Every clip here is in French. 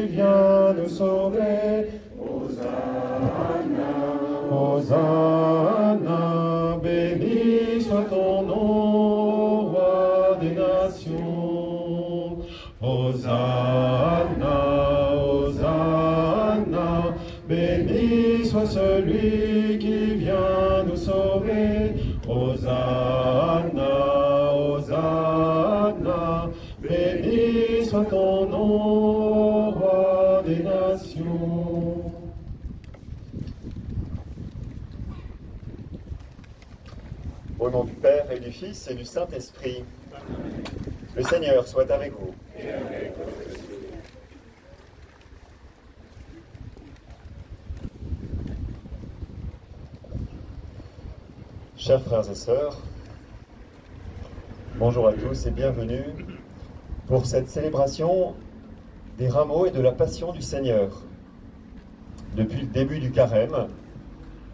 vient nous sauver. Hosanna, béni soit ton nom, roi des nations. Hosanna, Hosanna, béni soit celui qui vient nous sauver. Hosanna, Hosanna, béni soit ton nom, roi des nations. Au nom du Père et du Fils et du Saint-Esprit, le Seigneur soit avec vous. Chers frères et sœurs, bonjour à tous et bienvenue pour cette célébration des rameaux et de la Passion du Seigneur. Depuis le début du carême,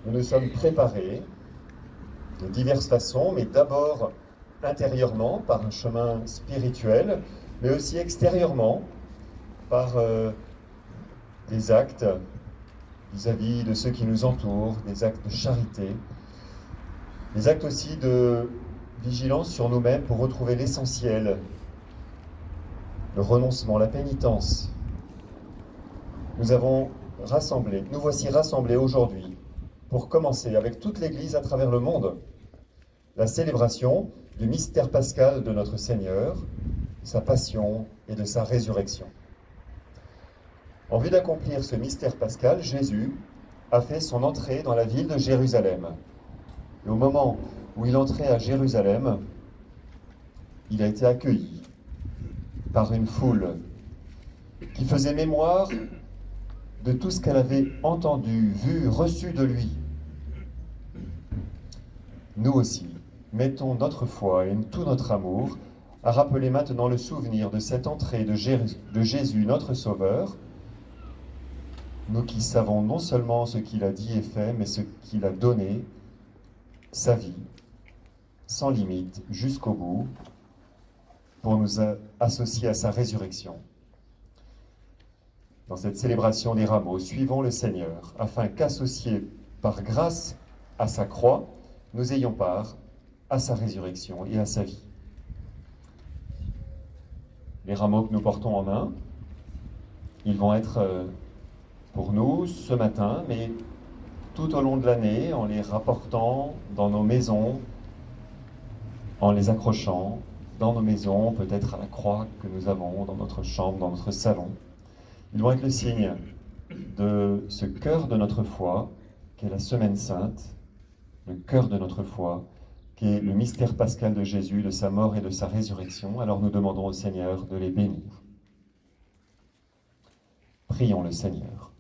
nous nous sommes préparés de diverses façons, mais d'abord intérieurement, par un chemin spirituel, mais aussi extérieurement, par des actes vis-à-vis de ceux qui nous entourent, des actes de charité, des actes aussi de vigilance sur nous-mêmes pour retrouver l'essentiel, le renoncement, la pénitence. Nous voici rassemblés aujourd'hui pour commencer avec toute l'Église à travers le monde la célébration du mystère pascal de notre Seigneur, sa passion et de sa résurrection. En vue d'accomplir ce mystère pascal, Jésus a fait son entrée dans la ville de Jérusalem. Et au moment où il entrait à Jérusalem, il a été accueilli par une foule qui faisait mémoire de tout ce qu'elle avait entendu, vu, reçu de lui. Nous aussi, mettons notre foi et tout notre amour à rappeler maintenant le souvenir de cette entrée de Jésus, notre Sauveur, nous qui savons non seulement ce qu'il a dit et fait, mais ce qu'il a donné, sa vie, sans limite, jusqu'au bout, pour nous associer à sa résurrection. Dans cette célébration des rameaux, suivons le Seigneur, afin qu'associés par grâce à sa croix, nous ayons part à sa résurrection et à sa vie. Les rameaux que nous portons en main, ils vont être pour nous ce matin, mais tout au long de l'année, en les rapportant dans nos maisons, en les accrochant dans nos maisons, peut-être à la croix que nous avons dans notre chambre, dans notre salon. Ils vont être le signe de ce cœur de notre foi, qu'est la Semaine Sainte, le cœur de notre foi, qui est le mystère pascal de Jésus, de sa mort et de sa résurrection. Alors nous demandons au Seigneur de les bénir. Prions le Seigneur.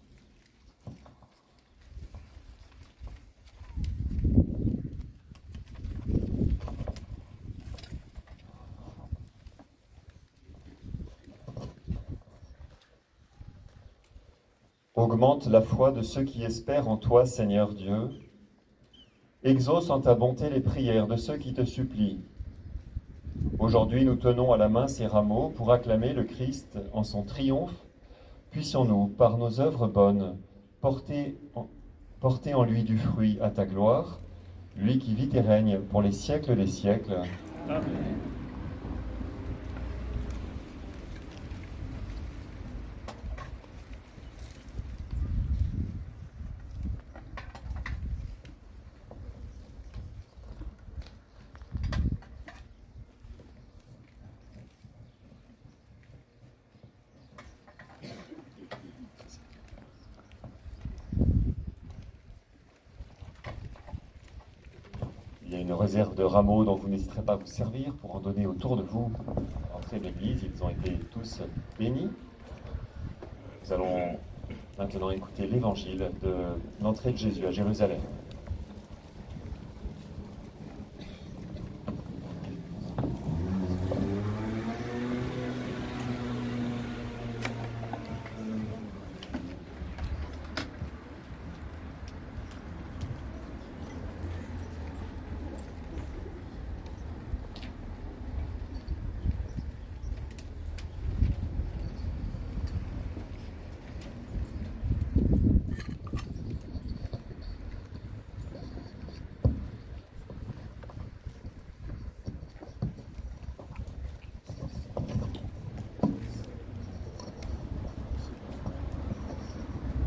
Augmente la foi de ceux qui espèrent en toi, Seigneur Dieu. Exauce en ta bonté les prières de ceux qui te supplient. Aujourd'hui, nous tenons à la main ces rameaux pour acclamer le Christ en son triomphe. Puissions-nous, par nos œuvres bonnes, porter en lui du fruit à ta gloire, lui qui vit et règne pour les siècles des siècles. Amen. Il y a une réserve de rameaux dont vous n'hésiterez pas à vous servir pour en donner autour de vous. À l'entrée de l'église, ils ont été tous bénis. Nous allons maintenant écouter l'évangile de l'entrée de Jésus à Jérusalem.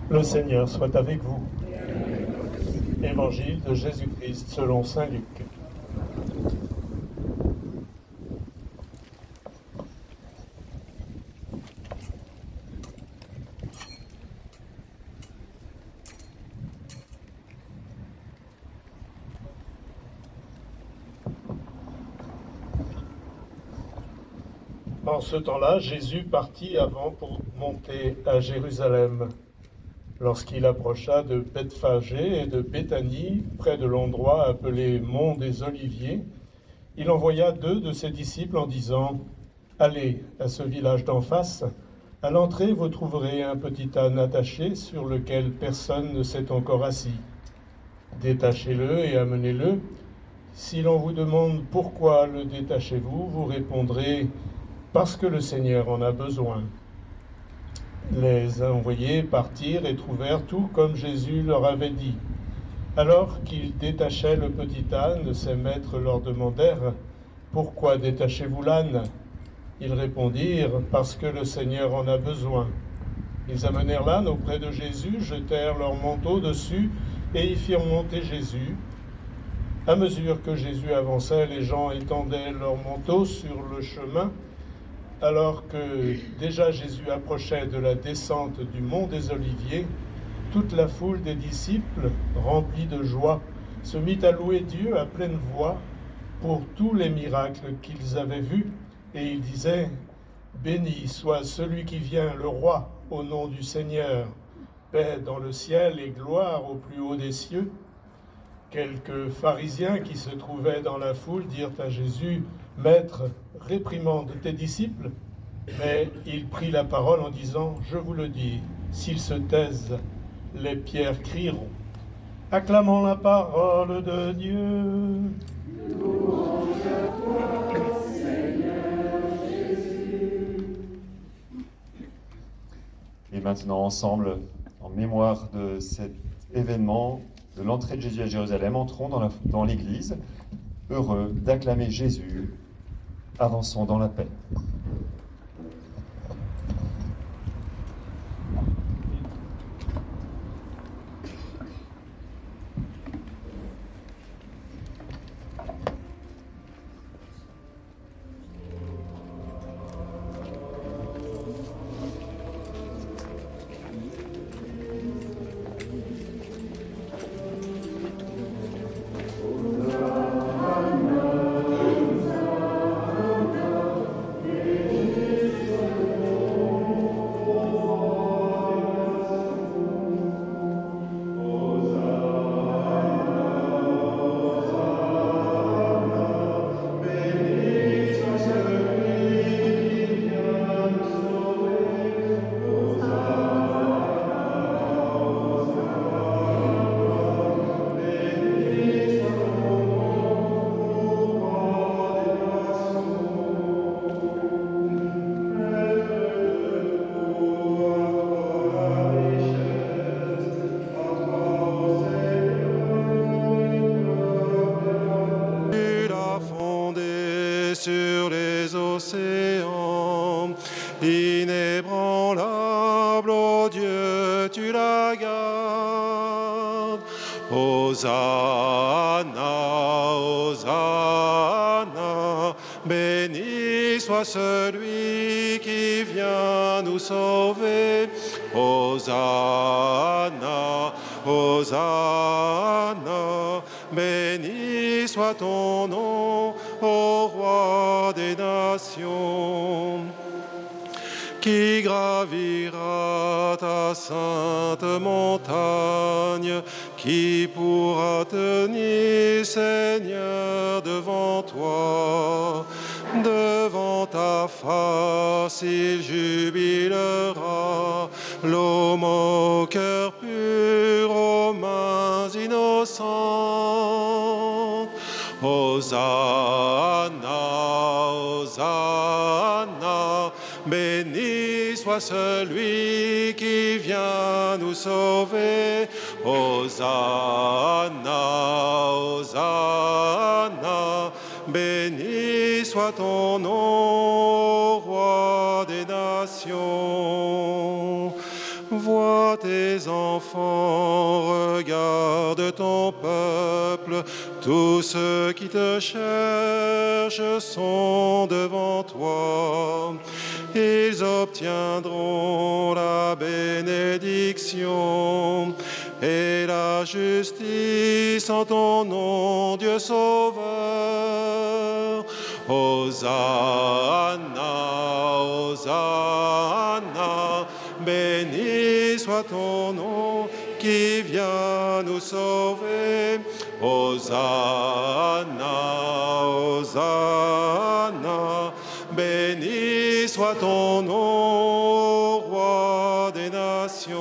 Le Seigneur soit avec vous. Évangile de Jésus-Christ selon saint Luc. En ce temps-là, Jésus partit avant pour monter à Jérusalem. Lorsqu'il approcha de Bethphagée et de Béthanie, près de l'endroit appelé Mont des Oliviers, il envoya 2 de ses disciples en disant « Allez à ce village d'en face, à l'entrée vous trouverez un petit âne attaché sur lequel personne ne s'est encore assis. Détachez-le et amenez-le. Si l'on vous demande pourquoi le détachez-vous, vous répondrez « parce que le Seigneur en a besoin. » Les envoyés partirent et trouvèrent tout comme Jésus leur avait dit. Alors qu'ils détachaient le petit âne, ses maîtres leur demandèrent « Pourquoi détachez-vous l'âne ?» Ils répondirent « Parce que le Seigneur en a besoin. » Ils amenèrent l'âne auprès de Jésus, jetèrent leur manteau dessus et y firent monter Jésus. À mesure que Jésus avançait, les gens étendaient leurs manteaux sur le chemin. Alors que déjà Jésus approchait de la descente du mont des Oliviers, toute la foule des disciples, remplie de joie, se mit à louer Dieu à pleine voix pour tous les miracles qu'ils avaient vus, et ils disaient « Béni soit celui qui vient, le roi, au nom du Seigneur, paix dans le ciel et gloire au plus haut des cieux. » Quelques pharisiens qui se trouvaient dans la foule dirent à Jésus « Maître, réprimande tes disciples ?» Mais il prit la parole en disant « Je vous le dis, s'ils se taisent, les pierres crieront. » Acclamons la parole de Dieu. Louange à toi, Seigneur Jésus. Et maintenant, ensemble, en mémoire de cet événement, de l'entrée de Jésus à Jérusalem, entrons dans l'Église, heureux d'acclamer Jésus. Avançons dans la paix. Sur les océans, inébranlable, ô Dieu, tu la gardes. Hosanna, Hosanna, béni soit celui qui vient nous sauver. Hosanna, Hosanna, béni soit ton nom, ô roi des nations. Qui gravira ta sainte montagne, qui pourra tenir, Seigneur, devant toi? Devant ta face, il jubilera, l'homme au cœur pur, aux mains innocentes. Hosanna, Hosanna, béni soit celui qui vient nous sauver. Hosanna, Hosanna, béni soit ton nom, roi des nations. Vois tes enfants, regarde ton peuple, tous ceux qui te cherchent sont devant toi. Ils obtiendront la bénédiction et la justice en ton nom, Dieu Sauveur. Hosanna, Hosanna, béni soit ton nom qui vient nous sauver. Hosanna, Hosanna, béni soit ton nom, roi des nations.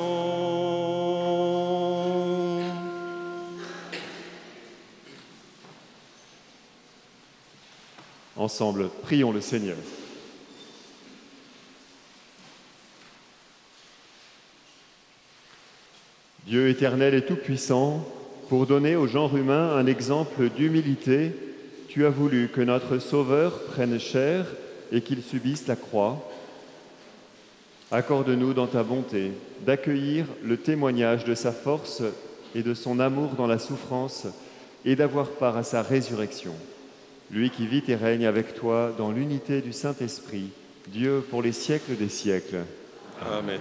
Ensemble, prions le Seigneur. Dieu éternel et tout-puissant, pour donner au genre humain un exemple d'humilité, tu as voulu que notre Sauveur prenne chair et qu'il subisse la croix. Accorde-nous dans ta bonté d'accueillir le témoignage de sa force et de son amour dans la souffrance et d'avoir part à sa résurrection. Lui qui vit et règne avec toi dans l'unité du Saint-Esprit, Dieu pour les siècles des siècles. Amen.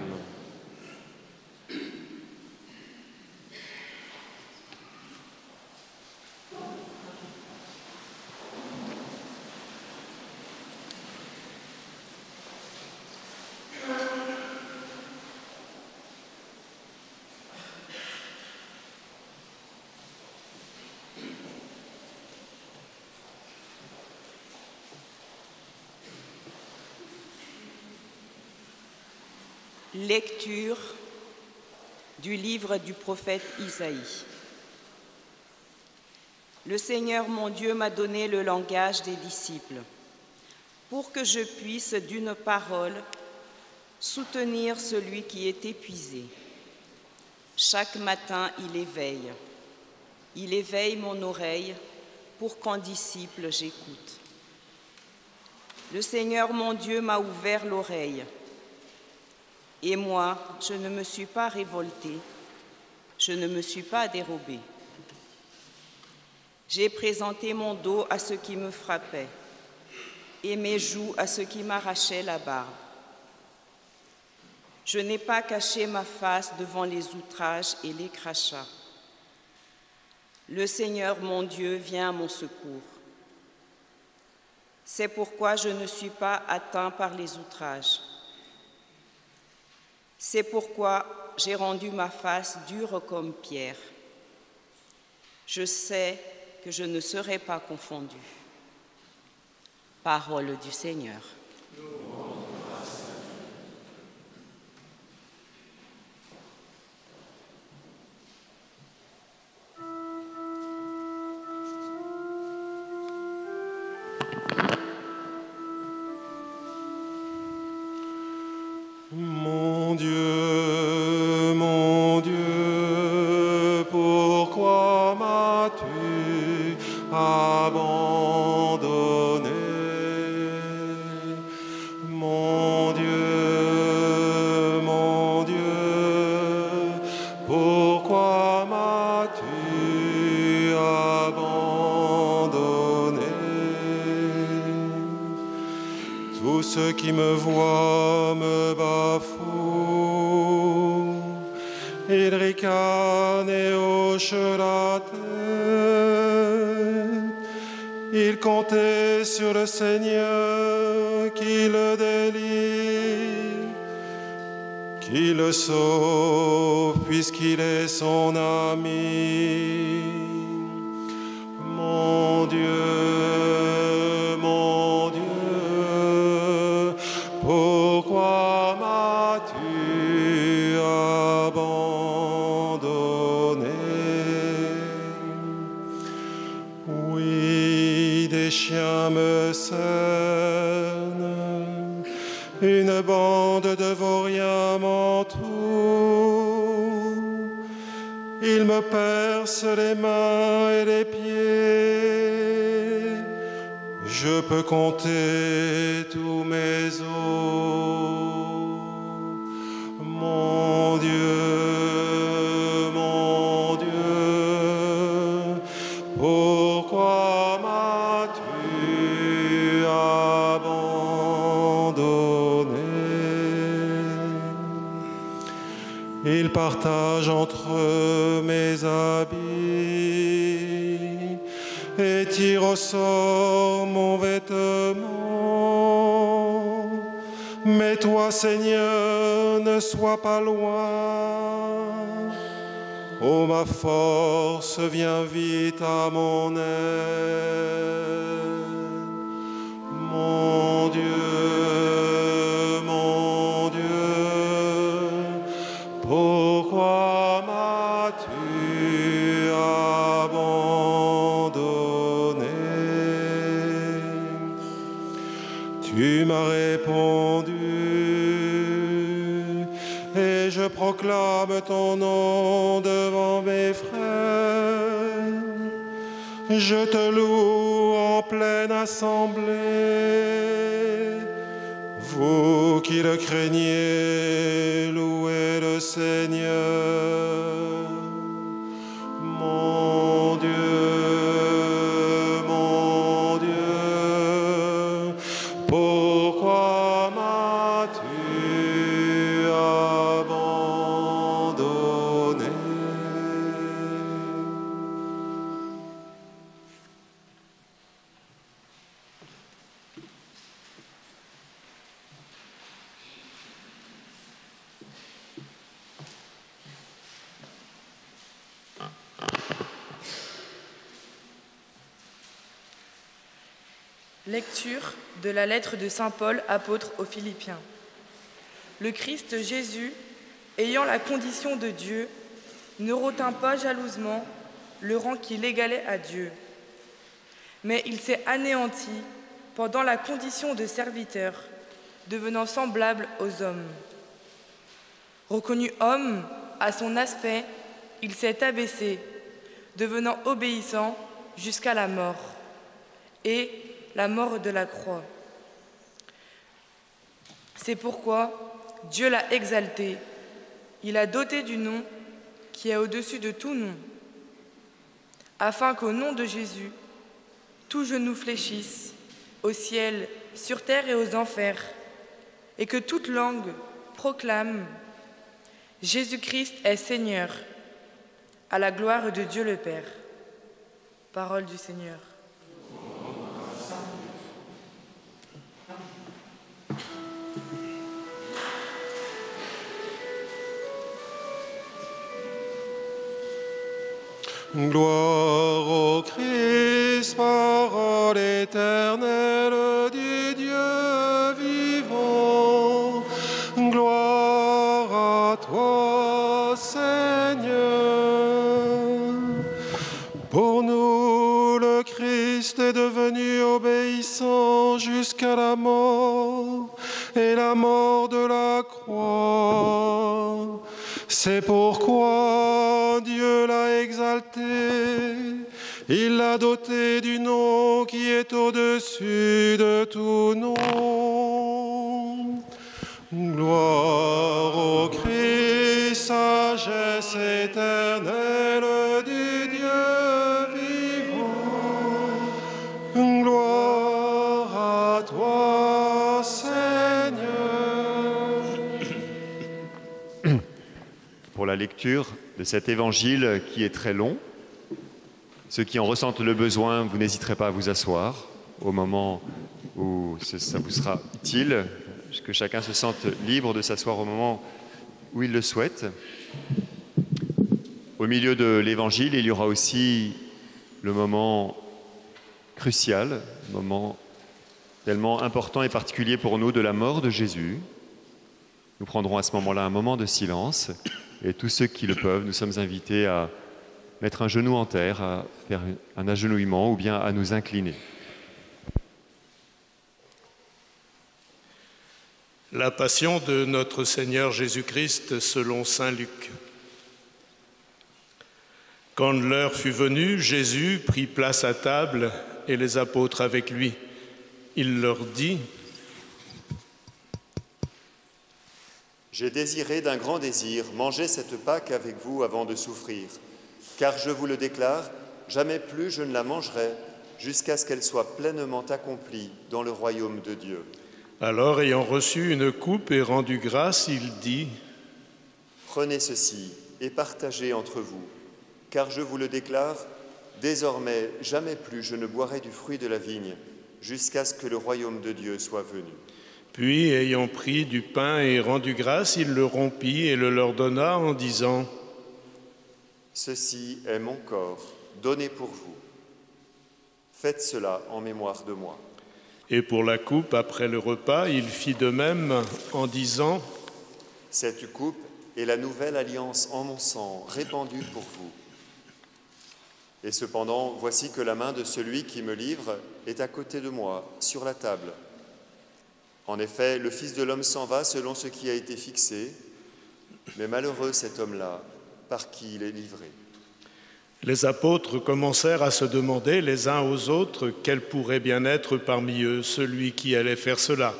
Lecture du livre du prophète Isaïe. Le Seigneur mon Dieu m'a donné le langage des disciples, pour que je puisse d'une parole soutenir celui qui est épuisé. Chaque matin, il éveille mon oreille pour qu'en disciple j'écoute. Le Seigneur mon Dieu m'a ouvert l'oreille. Et moi, je ne me suis pas révoltée, je ne me suis pas dérobée. J'ai présenté mon dos à ceux qui me frappaient et mes joues à ceux qui m'arrachaient la barbe. Je n'ai pas caché ma face devant les outrages et les crachats. Le Seigneur mon Dieu vient à mon secours. C'est pourquoi je ne suis pas atteint par les outrages. C'est pourquoi j'ai rendu ma face dure comme pierre. Je sais que je ne serai pas confondue. Parole du Seigneur. Mon Dieu, pourquoi m'as-tu abandonné? Mon Dieu, pourquoi m'as-tu abandonné? Tous ceux qui me voient me bafouent, ils ricanent et hochent la tête. Ils comptaient sur le Seigneur qui le délivre, qui le sauve puisqu'il est son ami. Mon Dieu, pourquoi m'as-tu abandonné? Oui, des chiens me cernent, une bande de vauriens m'entoure. Ils me percent les mains et les pieds. Je peux compter tous mes os. Mon Il partage entre mes habits et tire au sort mon vêtement. Mais toi, Seigneur, ne sois pas loin. Ô ma force, viens vite à mon aide. Mon Dieu, pourquoi m'as-tu abandonné? Tu m'as répondu et je proclame ton nom devant mes frères. Je te loue en pleine assemblée. Vous qui le craignez, louez le Seigneur. Mon Dieu, pourquoi m'as-tu abandonné? Lecture de la lettre de saint Paul, apôtre aux Philippiens. Le Christ Jésus, ayant la condition de Dieu, ne retint pas jalousement le rang qui l'égalait à Dieu. Mais il s'est anéanti pendant la condition de serviteur, devenant semblable aux hommes. Reconnu homme à son aspect, il s'est abaissé, devenant obéissant jusqu'à la mort, et la mort de la croix. C'est pourquoi Dieu l'a exalté. Il a doté du nom qui est au-dessus de tout nom, afin qu'au nom de Jésus, tout genou fléchisse, au ciel, sur terre et aux enfers, et que toute langue proclame « Jésus-Christ est Seigneur », à la gloire de Dieu le Père. Parole du Seigneur. Gloire au Christ, parole éternelle du Dieu vivant. Gloire à toi, Seigneur. Pour nous, le Christ est devenu obéissant jusqu'à la mort, et la mort de la croix. C'est pourquoi Dieu l'a exalté, il l'a doté du nom qui est au-dessus de tout nom. Gloire au Christ, sagesse éternelle du Dieu vivant. Gloire à toi, Seigneur. Pour la lecture de cet évangile qui est très long. Ceux qui en ressentent le besoin, vous n'hésiterez pas à vous asseoir au moment où ça vous sera utile, que chacun se sente libre de s'asseoir au moment où il le souhaite. Au milieu de l'évangile, il y aura aussi le moment crucial, le moment tellement important et particulier pour nous de la mort de Jésus. Nous prendrons à ce moment-là un moment de silence. Et tous ceux qui le peuvent, nous sommes invités à mettre un genou en terre, à faire un agenouillement ou bien à nous incliner. La passion de notre Seigneur Jésus-Christ selon saint Luc. Quand l'heure fut venue, Jésus prit place à table et les apôtres avec lui. Il leur dit : J'ai désiré d'un grand désir manger cette Pâque avec vous avant de souffrir, car je vous le déclare, jamais plus je ne la mangerai jusqu'à ce qu'elle soit pleinement accomplie dans le royaume de Dieu. Alors, ayant reçu une coupe et rendu grâce, il dit : Prenez ceci et partagez entre vous, car je vous le déclare, désormais jamais plus je ne boirai du fruit de la vigne, jusqu'à ce que le royaume de Dieu soit venu. » Puis, ayant pris du pain et rendu grâce, il le rompit et le leur donna en disant : « Ceci est mon corps, donné pour vous. Faites cela en mémoire de moi. » Et pour la coupe, après le repas, il fit de même en disant : « Cette coupe est la nouvelle alliance en mon sang, répandue pour vous. Et cependant, voici que la main de celui qui me livre est à côté de moi, sur la table. En effet, le Fils de l'homme s'en va selon ce qui a été fixé, mais malheureux cet homme-là, par qui il est livré. » Les apôtres commencèrent à se demander les uns aux autres quel pourrait bien être parmi eux celui qui allait faire cela.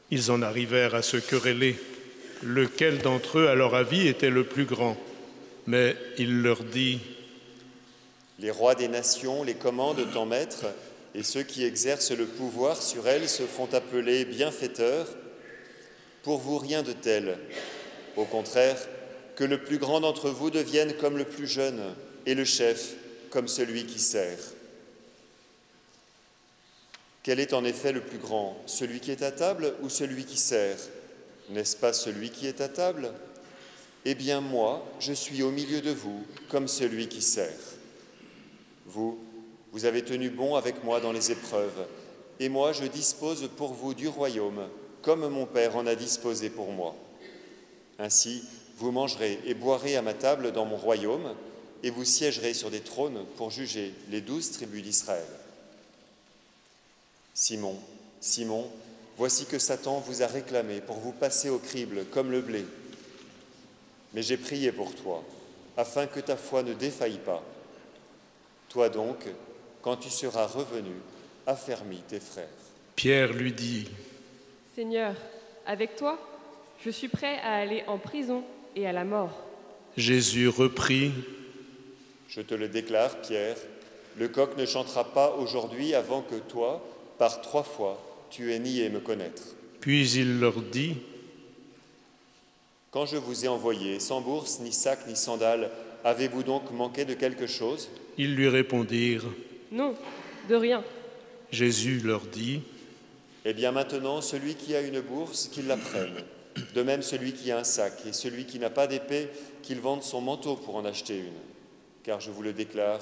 Ils en arrivèrent à se quereller, lequel d'entre eux, à leur avis, était le plus grand. Mais il leur dit : « Les rois des nations les commandent en maître, et ceux qui exercent le pouvoir sur elles se font appeler bienfaiteurs. Pour vous, rien de tel. Au contraire, que le plus grand d'entre vous devienne comme le plus jeune, et le chef comme celui qui sert. Quel est en effet le plus grand, celui qui est à table ou celui qui sert ? N'est-ce pas celui qui est à table ? Eh bien moi, je suis au milieu de vous, comme celui qui sert. Vous avez tenu bon avec moi dans les épreuves, et moi je dispose pour vous du royaume, comme mon Père en a disposé pour moi. Ainsi, vous mangerez et boirez à ma table dans mon royaume, et vous siégerez sur des trônes pour juger les 12 tribus d'Israël. Simon, Simon, voici que Satan vous a réclamé pour vous passer au crible comme le blé. Mais j'ai prié pour toi, afin que ta foi ne défaille pas. Toi donc, quand tu seras revenu, affermis tes frères. » Pierre lui dit : « Seigneur, avec toi, je suis prêt à aller en prison et à la mort. » Jésus reprit : « Je te le déclare, Pierre, le coq ne chantera pas aujourd'hui avant que toi, par 3 fois, tu aies nié me connaître. » Puis il leur dit : « Quand je vous ai envoyé, sans bourse, ni sac, ni sandales, avez-vous donc manqué de quelque chose ?» Ils lui répondirent : « Non, de rien. » Jésus leur dit : « Eh bien maintenant, celui qui a une bourse, qu'il la prenne. De même, celui qui a un sac, et celui qui n'a pas d'épée, qu'il vende son manteau pour en acheter une. Car je vous le déclare,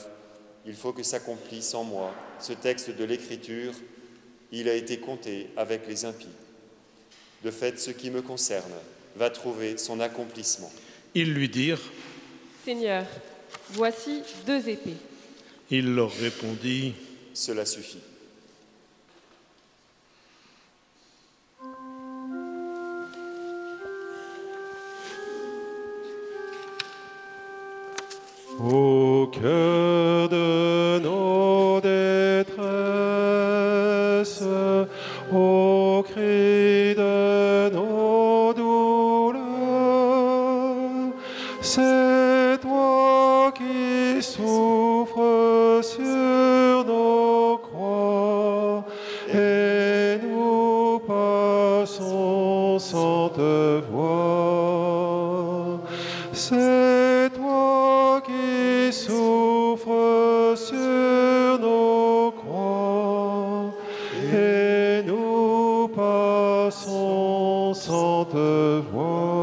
il faut que s'accomplisse en moi ce texte de l'Écriture. Il a été compté avec les impies. De fait, ce qui me concerne va trouver son accomplissement. » Ils lui dirent : « Seigneur, voici 2 épées. » Il leur répondit : « Cela suffit. » Au cœur de nos détresses, au cri de nos douleurs, c'est toi qui souffres sur nos croix, et nous passons sans te voir. C'est toi qui souffres sur nos croix, et nous passons sans te voir.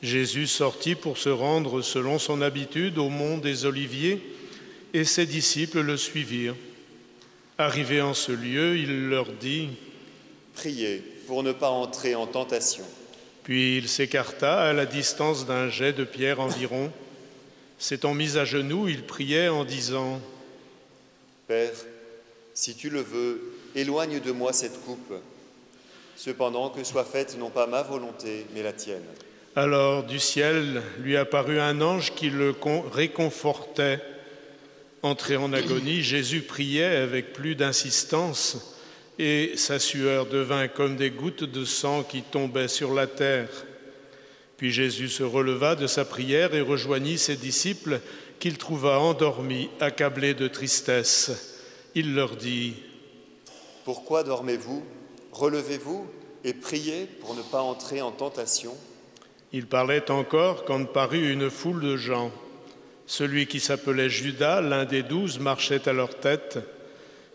Jésus sortit pour se rendre selon son habitude au mont des Oliviers, et ses disciples le suivirent. Arrivé en ce lieu, il leur dit : « Priez pour ne pas entrer en tentation. » Puis il s'écarta à la distance d'un jet de pierre environ. S'étant mis à genoux, il priait en disant : « Père, si tu le veux, éloigne de moi cette coupe. Cependant que soit faite non pas ma volonté, mais la tienne. » Alors du ciel lui apparut un ange qui le réconfortait. Entré en agonie, Jésus priait avec plus d'insistance, et sa sueur devint comme des gouttes de sang qui tombaient sur la terre. Puis Jésus se releva de sa prière et rejoignit ses disciples qu'il trouva endormis, accablés de tristesse. Il leur dit : « Pourquoi dormez-vous ? Relevez-vous, et priez pour ne pas entrer en tentation. Il parlait encore quand parut une foule de gens. Celui qui s'appelait Judas, l'un des 12, marchait à leur tête.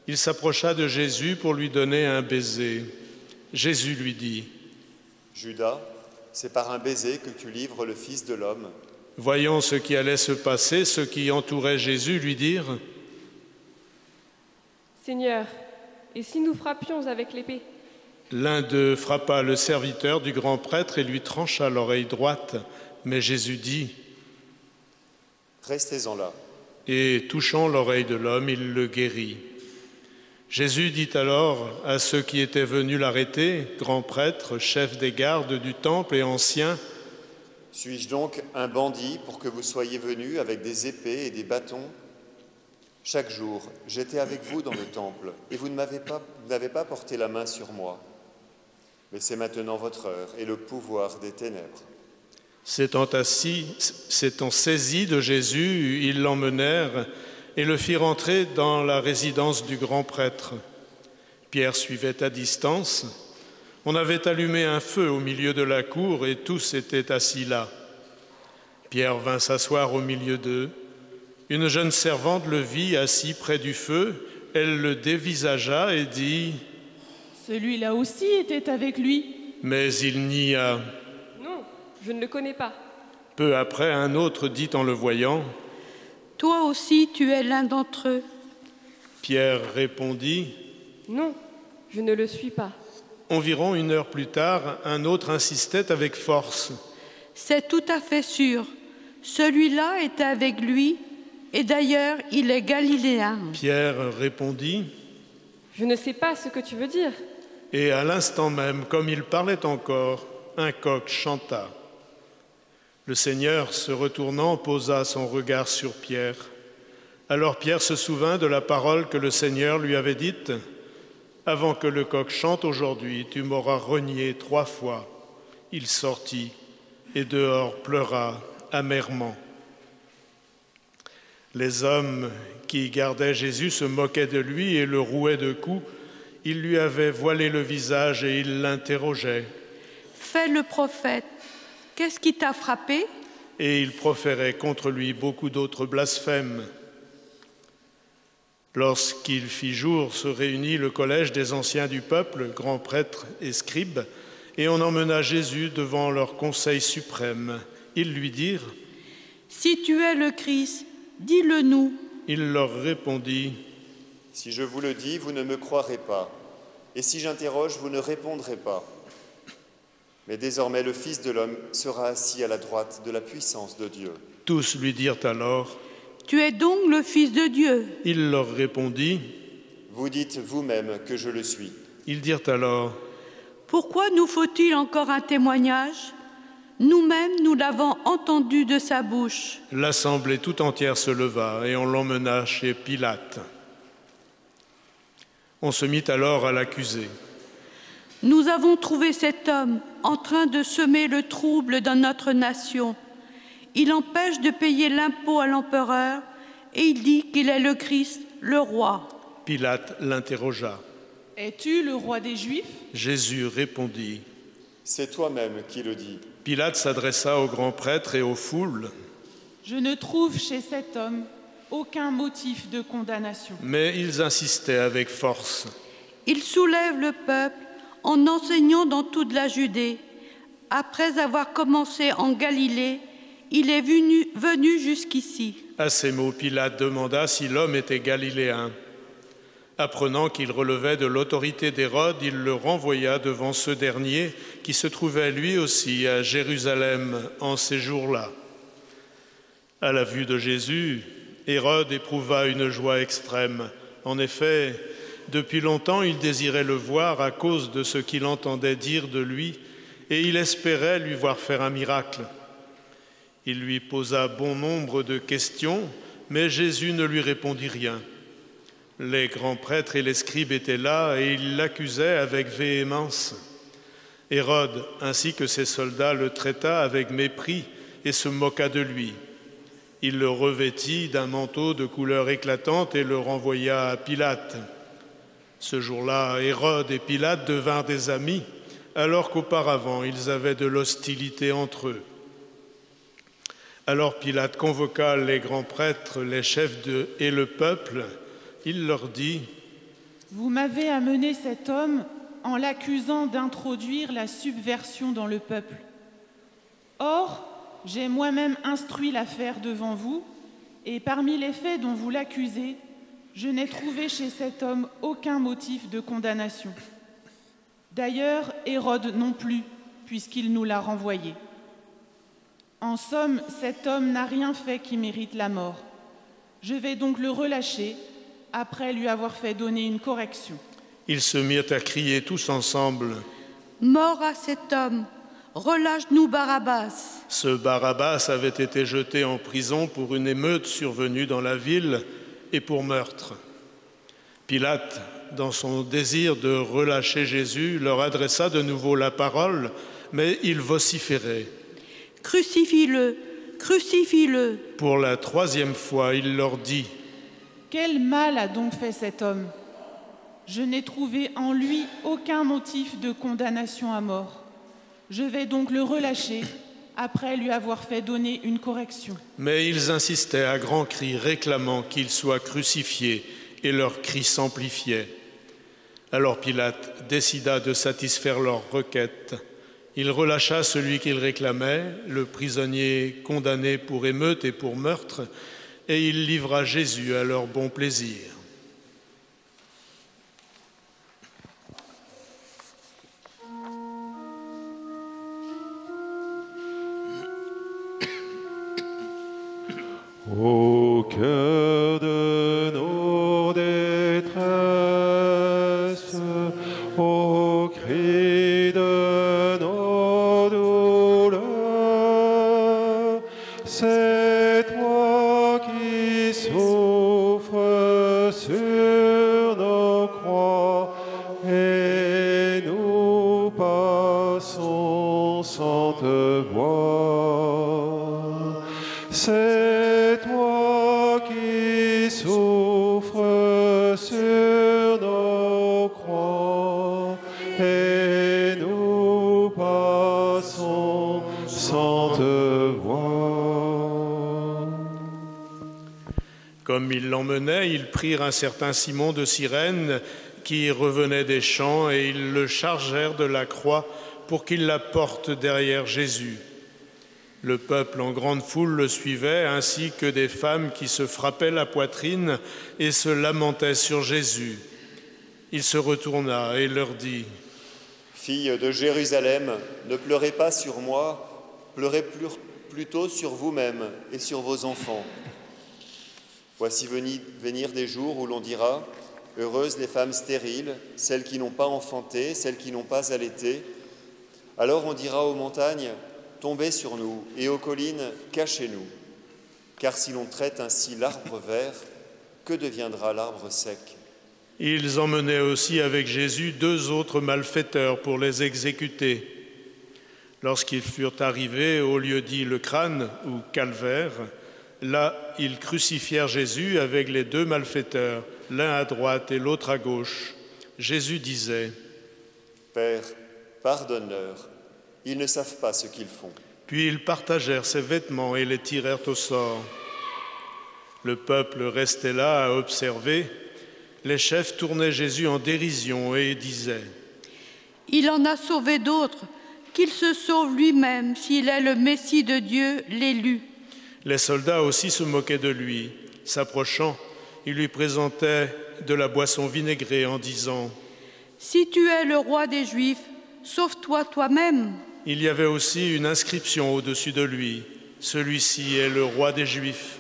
Il s'approcha de Jésus pour lui donner un baiser. Jésus lui dit : « Judas, c'est par un baiser que tu livres le Fils de l'homme. » Voyant ce qui allait se passer, ceux qui entouraient Jésus lui dirent : « Seigneur, et si nous frappions avec l'épée ? » L'un d'eux frappa le serviteur du grand prêtre et lui trancha l'oreille droite. Mais Jésus dit : « Restez-en là. » Et touchant l'oreille de l'homme, il le guérit. Jésus dit alors à ceux qui étaient venus l'arrêter, grands prêtres, chefs des gardes du temple et anciens : « Suis-je donc un bandit pour que vous soyez venus avec des épées et des bâtons ? Chaque jour, j'étais avec vous dans le temple, et vous n'avez pas porté la main sur moi. Mais c'est maintenant votre heure et le pouvoir des ténèbres. » S'étant saisis de Jésus, ils l'emmenèrent et le firent entrer dans la résidence du grand prêtre. Pierre suivait à distance. On avait allumé un feu au milieu de la cour et tous étaient assis là. Pierre vint s'asseoir au milieu d'eux. Une jeune servante le vit assis près du feu. Elle le dévisagea et dit : « Celui-là aussi était avec lui. » Mais il nia. « Non, je ne le connais pas. » Peu après, un autre dit en le voyant : « Toi aussi, tu es l'un d'entre eux. » Pierre répondit : « Non, je ne le suis pas. » Environ 1 heure plus tard, un autre insistait avec force : « C'est tout à fait sûr. Celui-là était avec lui, et d'ailleurs, il est galiléen. » Pierre répondit : « Je ne sais pas ce que tu veux dire. » Et à l'instant même, comme il parlait encore, un coq chanta. Le Seigneur, se retournant, posa son regard sur Pierre. Alors Pierre se souvint de la parole que le Seigneur lui avait dite : « Avant que le coq chante aujourd'hui, tu m'auras renié 3 fois. » Il sortit et dehors pleura amèrement. Les hommes qui gardaient Jésus se moquaient de lui et le rouaient de coups. Ils lui avaient voilé le visage et ils l'interrogeaient. « Fais le prophète, qu'est-ce qui t'a frappé ?» Et ils proféraient contre lui beaucoup d'autres blasphèmes. Lorsqu'il fit jour, se réunit le collège des anciens du peuple, grands prêtres et scribes, et on emmena Jésus devant leur conseil suprême. Ils lui dirent : « Si tu es le Christ, dis-le-nous. » Il leur répondit : « Si je vous le dis, vous ne me croirez pas, et si j'interroge, vous ne répondrez pas. Mais désormais, le Fils de l'homme sera assis à la droite de la puissance de Dieu. » Tous lui dirent alors : « Tu es donc le Fils de Dieu. » Il leur répondit : « Vous dites vous-même que je le suis. » Ils dirent alors : « Pourquoi nous faut-il encore un témoignage ? Nous-mêmes, nous l'avons entendu de sa bouche. » L'assemblée tout entière se leva et on l'emmena chez Pilate. On se mit alors à l'accuser. « Nous avons trouvé cet homme en train de semer le trouble dans notre nation. Il empêche de payer l'impôt à l'empereur et il dit qu'il est le Christ, le roi. » Pilate l'interrogea. « Es-tu le roi des Juifs ?» Jésus répondit : « C'est toi-même qui le dis. » Pilate s'adressa aux grands prêtres et aux foules. « Je ne trouve chez cet homme aucun motif de condamnation. » Mais ils insistaient avec force. « Il soulève le peuple en enseignant dans toute la Judée. Après avoir commencé en Galilée, il est venu jusqu'ici. » À ces mots, Pilate demanda si l'homme était galiléen. Apprenant qu'il relevait de l'autorité d'Hérode, il le renvoya devant ce dernier qui se trouvait lui aussi à Jérusalem en ces jours-là. À la vue de Jésus, Hérode éprouva une joie extrême. En effet, depuis longtemps, il désirait le voir à cause de ce qu'il entendait dire de lui et il espérait lui voir faire un miracle. Il lui posa bon nombre de questions, mais Jésus ne lui répondit rien. Les grands prêtres et les scribes étaient là et ils l'accusaient avec véhémence. Hérode, ainsi que ses soldats, le traita avec mépris et se moqua de lui. Il le revêtit d'un manteau de couleur éclatante et le renvoya à Pilate. Ce jour-là, Hérode et Pilate devinrent des amis. alors qu'auparavant ils avaient de l'hostilité entre eux. Alors Pilate convoqua les grands prêtres, les chefs et le peuple. Il leur dit : « Vous m'avez amené cet homme en l'accusant d'introduire la subversion dans le peuple. Or, j'ai moi-même instruit l'affaire devant vous, et parmi les faits dont vous l'accusez, je n'ai trouvé chez cet homme aucun motif de condamnation. D'ailleurs, Hérode non plus, puisqu'il nous l'a renvoyé. En somme, cet homme n'a rien fait qui mérite la mort. Je vais donc le relâcher, après lui avoir fait donner une correction. » Ils se mirent à crier tous ensemble : « Mort à cet homme, relâche-nous Barabbas. » Ce Barabbas avait été jeté en prison pour une émeute survenue dans la ville et pour meurtre. Pilate, dans son désir de relâcher Jésus, leur adressa de nouveau la parole, mais ils vociféraient. « Crucifie-le, crucifie-le » Pour la troisième fois, il leur dit : « Quel mal a donc fait cet homme ? Je n'ai trouvé en lui aucun motif de condamnation à mort. Je vais donc le relâcher, après lui avoir fait donner une correction. » Mais ils insistaient à grands cris, réclamant qu'il soit crucifié, et leurs cris s'amplifiaient. Alors Pilate décida de satisfaire leurs requêtes. Il relâcha celui qu'il réclamait, le prisonnier condamné pour émeute et pour meurtre, et il livra Jésus à leur bon plaisir. Au cœur de nos détresses, au cri de nos douleurs, c'est toi qui souffres sur nos croix, et nous passons sans te voir. C'est toi qui souffres sur nos croix, et nous passons sans te voir. Comme ils l'emmenaient, ils prirent un certain Simon de Cyrène qui revenait des champs, et ils le chargèrent de la croix pour qu'il la porte derrière Jésus. Le peuple en grande foule le suivait, ainsi que des femmes qui se frappaient la poitrine et se lamentaient sur Jésus. Il se retourna et leur dit : « Filles de Jérusalem, ne pleurez pas sur moi, pleurez plutôt sur vous-même et sur vos enfants. Voici venir des jours où l'on dira : heureuses les femmes stériles, celles qui n'ont pas enfanté, celles qui n'ont pas allaité. Alors on dira aux montagnes : tombez sur nous, et aux collines, cachez-nous. Car si l'on traite ainsi l'arbre vert, que deviendra l'arbre sec ? » Ils emmenaient aussi avec Jésus 2 autres malfaiteurs pour les exécuter. Lorsqu'ils furent arrivés au lieu dit le crâne ou calvaire, là ils crucifièrent Jésus avec les 2 malfaiteurs, l'un à droite et l'autre à gauche. Jésus disait : « Père, pardonne-leur. Ils ne savent pas ce qu'ils font. » Puis ils partagèrent ses vêtements et les tirèrent au sort. Le peuple restait là à observer. Les chefs tournaient Jésus en dérision et disaient : « Il en a sauvé d'autres, qu'il se sauve lui-même s'il est le Messie de Dieu, l'élu. » Les soldats aussi se moquaient de lui. S'approchant, ils lui présentaient de la boisson vinaigrée en disant : « Si tu es le roi des Juifs, sauve-toi toi-même. » Il y avait aussi une inscription au-dessus de lui : « Celui-ci est le roi des Juifs. »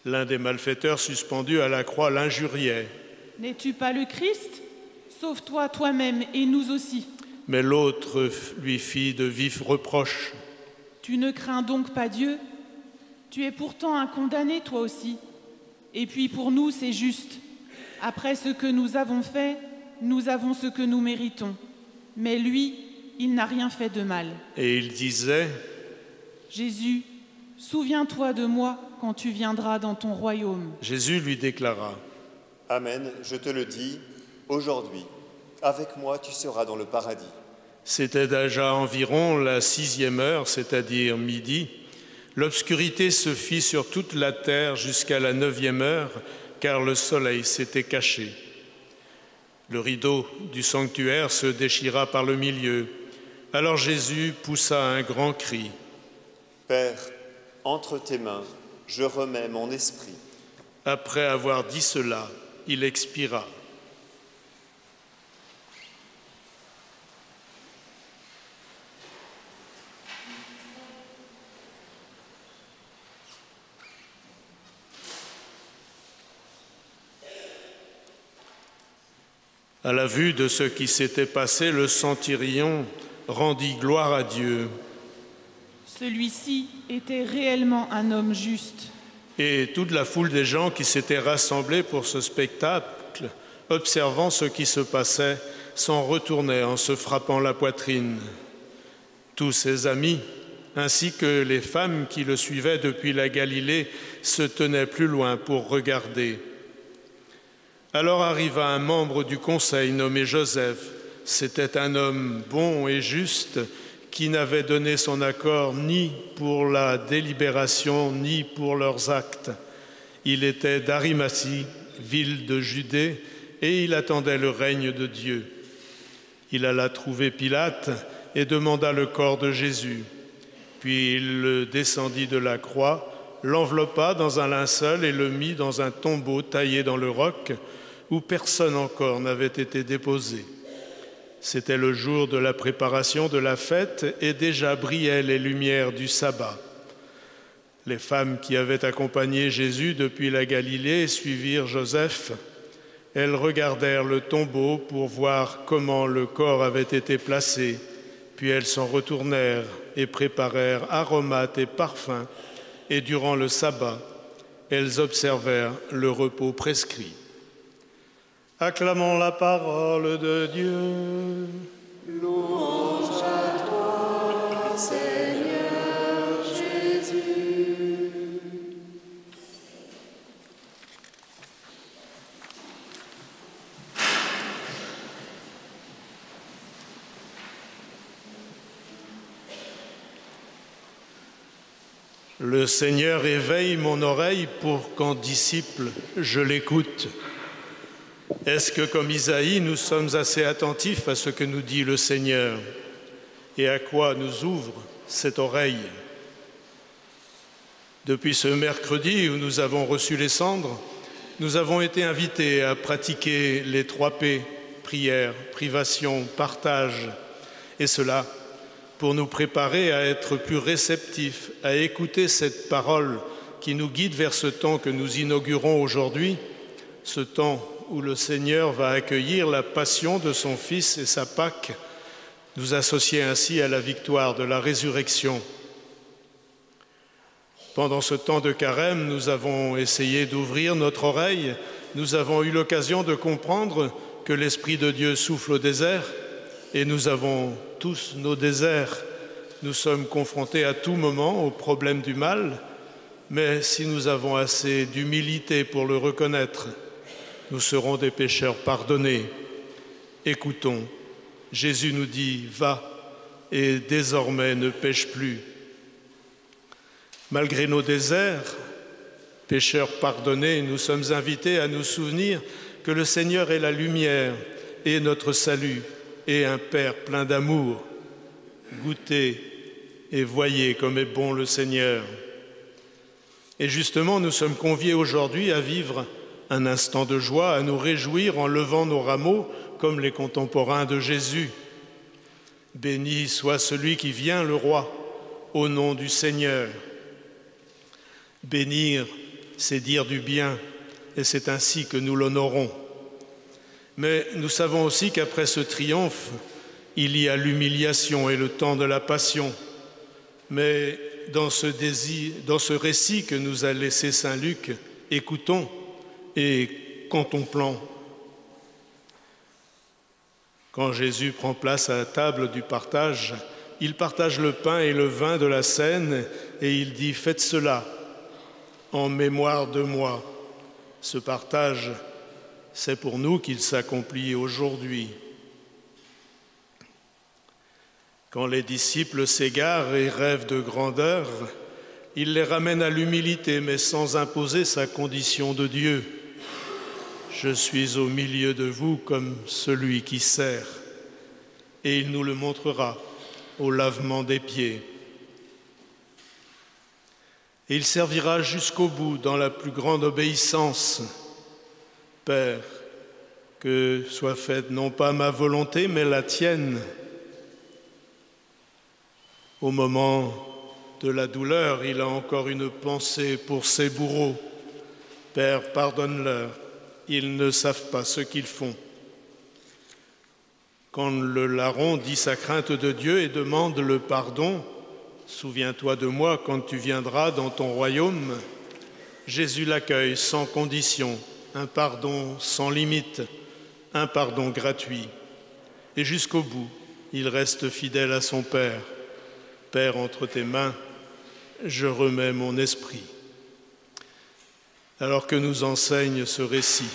L'un des malfaiteurs suspendus à la croix l'injuriait. « N'es-tu pas le Christ ? Sauve-toi toi-même et nous aussi. » Mais l'autre lui fit de vifs reproches. « Tu ne crains donc pas Dieu ? Tu es pourtant un condamné toi aussi. Et puis pour nous c'est juste. Après ce que nous avons fait, nous avons ce que nous méritons. Mais lui, il n'a rien fait de mal. » Et il disait : « Jésus, souviens-toi de moi quand tu viendras dans ton royaume. » Jésus lui déclara : « Amen, je te le dis, aujourd'hui, avec moi tu seras dans le paradis. » C'était déjà environ la 6e heure, c'est-à-dire midi. L'obscurité se fit sur toute la terre jusqu'à la 9e heure, car le soleil s'était caché. Le rideau du sanctuaire se déchira par le milieu. Alors Jésus poussa un grand cri. « Père, entre tes mains, je remets mon esprit. » Après avoir dit cela, il expira. À la vue de ce qui s'était passé, le centurion rendit gloire à Dieu. Celui-ci était réellement un homme juste. Et toute la foule des gens qui s'étaient rassemblés pour ce spectacle, observant ce qui se passait, s'en retournaient en se frappant la poitrine. Tous ses amis, ainsi que les femmes qui le suivaient depuis la Galilée, se tenaient plus loin pour regarder. Alors arriva un membre du conseil nommé Joseph. C'était un homme bon et juste qui n'avait donné son accord ni pour la délibération ni pour leurs actes. Il était d'Arimathie, ville de Judée, et il attendait le règne de Dieu. Il alla trouver Pilate et demanda le corps de Jésus. Puis il le descendit de la croix, l'enveloppa dans un linceul et le mit dans un tombeau taillé dans le roc, où personne encore n'avait été déposé. C'était le jour de la préparation de la fête et déjà brillaient les lumières du sabbat. Les femmes qui avaient accompagné Jésus depuis la Galilée suivirent Joseph. Elles regardèrent le tombeau pour voir comment le corps avait été placé, puis elles s'en retournèrent et préparèrent aromates et parfums, et durant le sabbat, elles observèrent le repos prescrit. Acclamons la parole de Dieu. Louange à toi, Seigneur Jésus. Le Seigneur éveille mon oreille pour qu'en disciple je l'écoute. Est-ce que, comme Isaïe, nous sommes assez attentifs à ce que nous dit le Seigneur et à quoi nous ouvre cette oreille? Depuis ce mercredi où nous avons reçu les cendres, nous avons été invités à pratiquer les 3 P, prière, privation, partage, et cela pour nous préparer à être plus réceptifs, à écouter cette parole qui nous guide vers ce temps que nous inaugurons aujourd'hui, ce temps où le Seigneur va accueillir la passion de son Fils et sa Pâque, nous associer ainsi à la victoire de la résurrection. Pendant ce temps de carême, nous avons essayé d'ouvrir notre oreille, nous avons eu l'occasion de comprendre que l'Esprit de Dieu souffle au désert, et nous avons tous nos déserts. Nous sommes confrontés à tout moment au problème du mal, mais si nous avons assez d'humilité pour le reconnaître, nous serons des pécheurs pardonnés. Écoutons, Jésus nous dit « Va et désormais ne pêche plus ». Malgré nos déserts, pécheurs pardonnés, nous sommes invités à nous souvenir que le Seigneur est la lumière et notre salut et un Père plein d'amour. Goûtez et voyez comme est bon le Seigneur. Et justement, nous sommes conviés aujourd'hui à vivre un instant de joie, à nous réjouir en levant nos rameaux comme les contemporains de Jésus. Béni soit celui qui vient, le Roi, au nom du Seigneur. Bénir, c'est dire du bien, et c'est ainsi que nous l'honorons. Mais nous savons aussi qu'après ce triomphe, il y a l'humiliation et le temps de la passion. Mais dans ce récit que nous a laissé saint Luc, écoutons et contemplons. Quand Jésus prend place à la table du partage, il partage le pain et le vin de la scène et il dit « Faites cela en mémoire de moi ». Ce partage, c'est pour nous qu'il s'accomplit aujourd'hui. Quand les disciples s'égarent et rêvent de grandeur, il les ramène à l'humilité, mais sans imposer sa condition de Dieu. Je suis au milieu de vous comme celui qui sert, et il nous le montrera au lavement des pieds. Et il servira jusqu'au bout dans la plus grande obéissance. Père, que soit faite non pas ma volonté, mais la tienne. Au moment de la douleur, il a encore une pensée pour ses bourreaux. Père, pardonne-leur, ils ne savent pas ce qu'ils font. Quand le larron dit sa crainte de Dieu et demande le pardon, souviens-toi de moi quand tu viendras dans ton royaume, Jésus l'accueille sans condition, un pardon sans limite, un pardon gratuit. Et jusqu'au bout, il reste fidèle à son Père. Père, entre tes mains, je remets mon esprit. Alors que nous enseigne ce récit,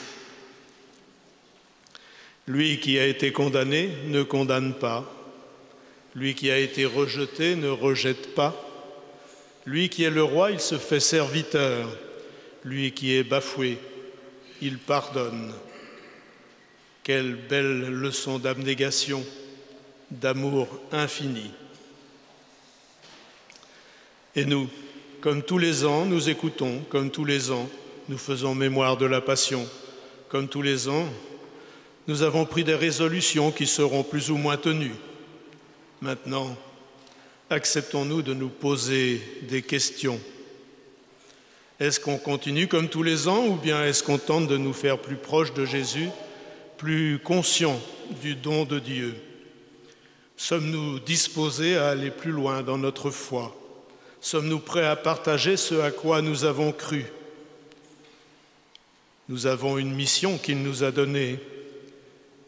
lui qui a été condamné ne condamne pas, lui qui a été rejeté ne rejette pas, lui qui est le roi, il se fait serviteur, lui qui est bafoué, il pardonne. Quelle belle leçon d'abnégation, d'amour infini. Et nous, comme tous les ans, nous écoutons, comme tous les ans, nous faisons mémoire de la Passion. Comme tous les ans, nous avons pris des résolutions qui seront plus ou moins tenues. Maintenant, acceptons-nous de nous poser des questions. Est-ce qu'on continue comme tous les ans ou bien est-ce qu'on tente de nous faire plus proches de Jésus, plus conscients du don de Dieu? Sommes-nous disposés à aller plus loin dans notre foi? Sommes-nous prêts à partager ce à quoi nous avons cru? Nous avons une mission qu'il nous a donnée,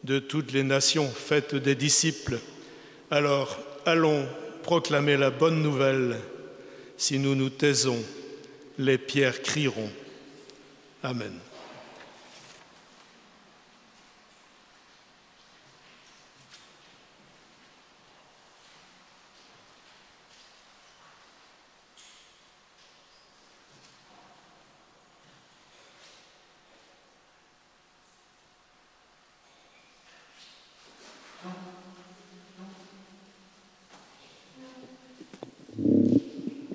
de toutes les nations, faites des disciples. Alors, allons proclamer la bonne nouvelle. Si nous nous taisons, les pierres crieront. Amen.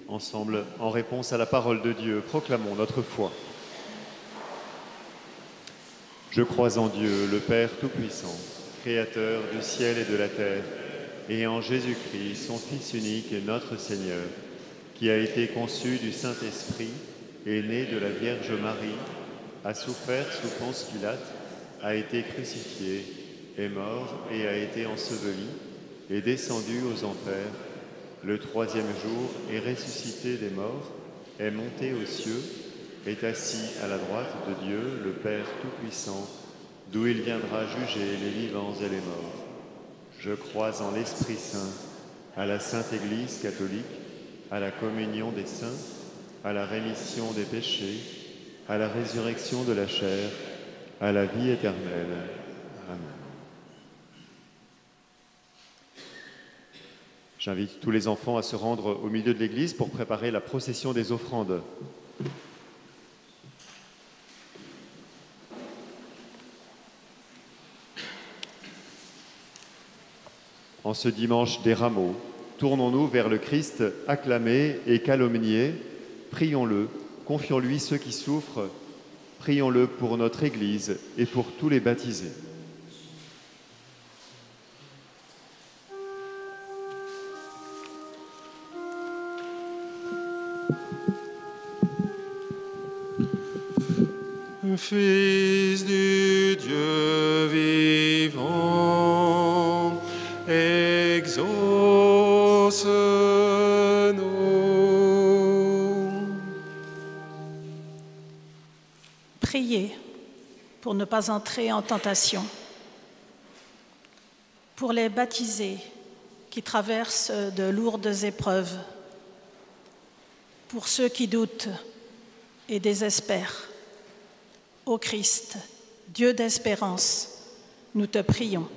Ensemble, en réponse à la parole de Dieu, proclamons notre foi. Je crois en Dieu, le Père Tout-Puissant, Créateur du ciel et de la terre, et en Jésus-Christ, son Fils unique et notre Seigneur, qui a été conçu du Saint-Esprit, est né de la Vierge Marie, a souffert sous Ponce Pilate, a été crucifié, est mort et a été enseveli, est descendu aux enfers. Le troisième jour est ressuscité des morts, est monté aux cieux, est assis à la droite de Dieu, le Père Tout-Puissant, d'où il viendra juger les vivants et les morts. Je crois en l'Esprit Saint, à la Sainte Église catholique, à la communion des saints, à la rémission des péchés, à la résurrection de la chair, à la vie éternelle. Amen. J'invite tous les enfants à se rendre au milieu de l'église pour préparer la procession des offrandes. En ce dimanche des rameaux, tournons-nous vers le Christ acclamé et calomnié. Prions-le, confions-lui ceux qui souffrent. Prions-le pour notre Église et pour tous les baptisés. Fils du Dieu vivant, exauce-nous. Priez pour ne pas entrer en tentation. Pour les baptisés qui traversent de lourdes épreuves. Pour ceux qui doutent et désespèrent. Ô Christ, Dieu d'espérance, nous te prions.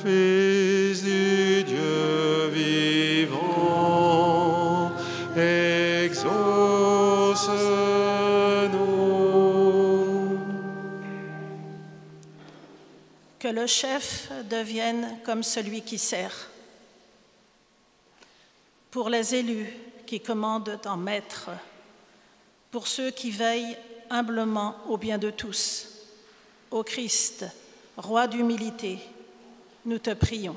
Fils du Dieu vivant, exauce-nous. Que le chef devienne comme celui qui sert. Pour les élus qui commandent en maître, pour ceux qui veillent humblement au bien de tous, ô Christ, roi d'humilité, nous te prions.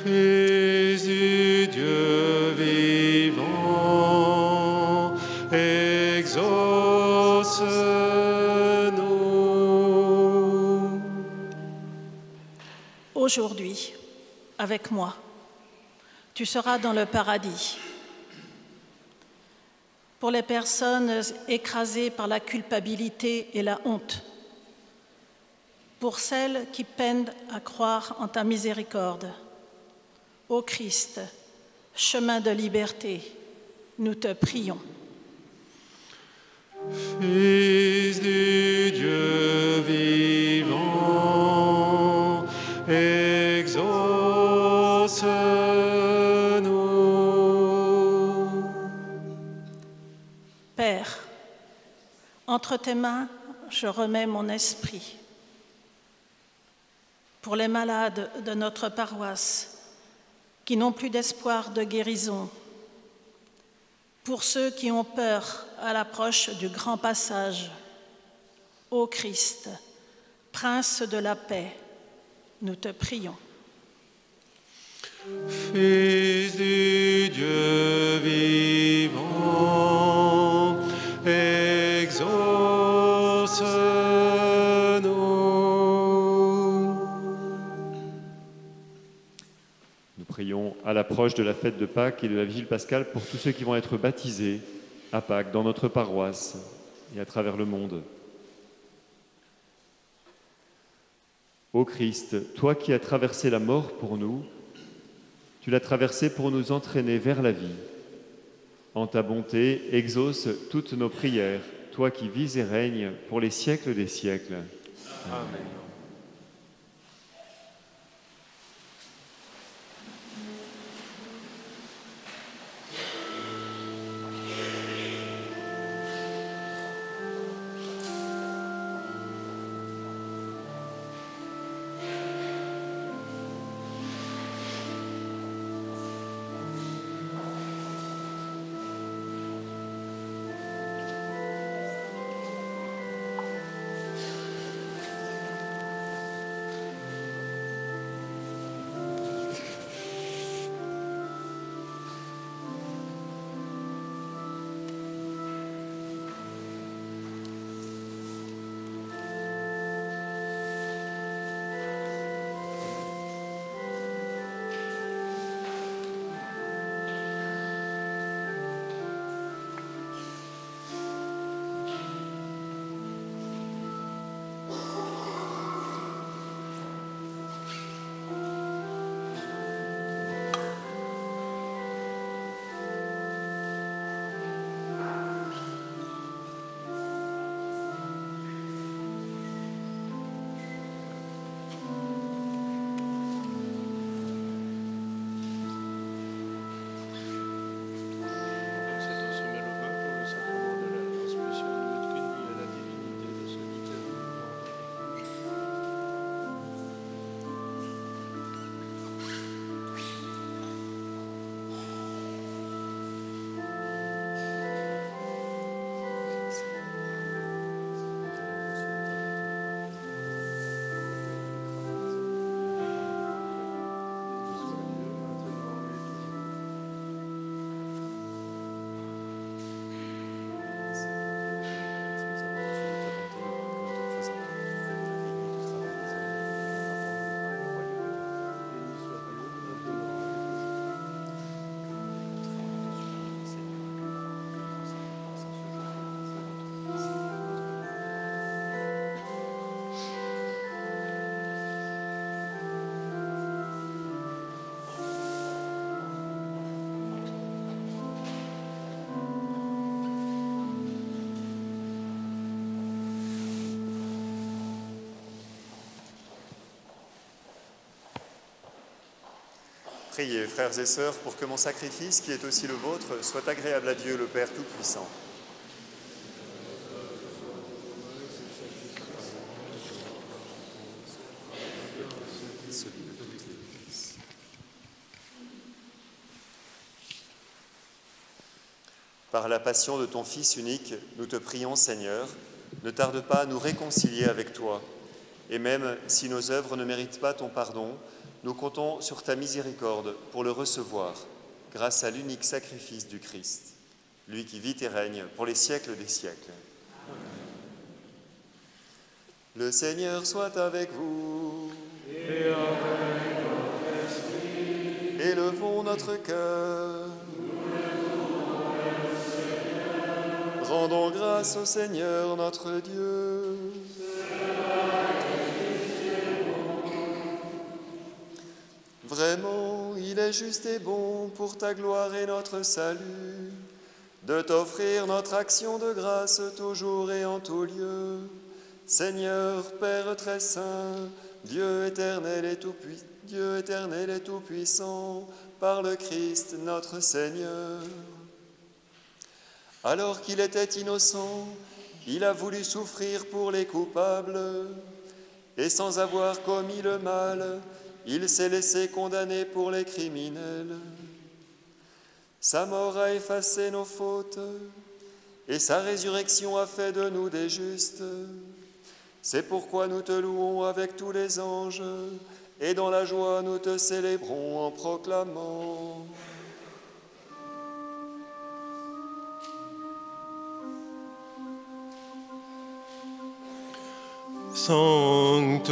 Fils du Dieu vivant, exauce-nous. Aujourd'hui, avec moi, tu seras dans le paradis. Pour les personnes écrasées par la culpabilité et la honte, pour celles qui peinent à croire en ta miséricorde, ô Christ, chemin de liberté, nous te prions. Fils du Dieu vivant, exauce-nous. Père, entre tes mains, je remets mon esprit. Pour les malades de notre paroisse qui n'ont plus d'espoir de guérison, pour ceux qui ont peur à l'approche du grand passage, ô Christ, Prince de la paix, nous te prions. Fils du Dieu vivant, exauce-nous. Nous prions à l'approche de la fête de Pâques et de la Vigile pascale pour tous ceux qui vont être baptisés à Pâques dans notre paroisse et à travers le monde. Ô Christ, toi qui as traversé la mort pour nous, tu l'as traversé pour nous entraîner vers la vie. En ta bonté, exauce toutes nos prières, toi qui vis et règnes pour les siècles des siècles. Amen. Priez, frères et sœurs, pour que mon sacrifice, qui est aussi le vôtre, soit agréable à Dieu, le Père Tout-Puissant. Par la passion de ton Fils unique, nous te prions, Seigneur, ne tarde pas à nous réconcilier avec toi. Et même si nos œuvres ne méritent pas ton pardon, nous comptons sur ta miséricorde pour le recevoir, grâce à l'unique sacrifice du Christ, lui qui vit et règne pour les siècles des siècles. Le Seigneur soit avec vous. Et avec votre esprit. Élevons notre cœur. Rendons grâce au Seigneur notre Dieu. Vraiment, il est juste et bon pour ta gloire et notre salut, de t'offrir notre action de grâce toujours et en tout lieu. Seigneur, Père très saint, Dieu éternel et tout-puissant, par le Christ notre Seigneur. Alors qu'il était innocent, il a voulu souffrir pour les coupables, et sans avoir commis le mal, il s'est laissé condamner pour les criminels. Sa mort a effacé nos fautes, et sa résurrection a fait de nous des justes. C'est pourquoi nous te louons avec tous les anges, et dans la joie nous te célébrons en proclamant. Sanctus,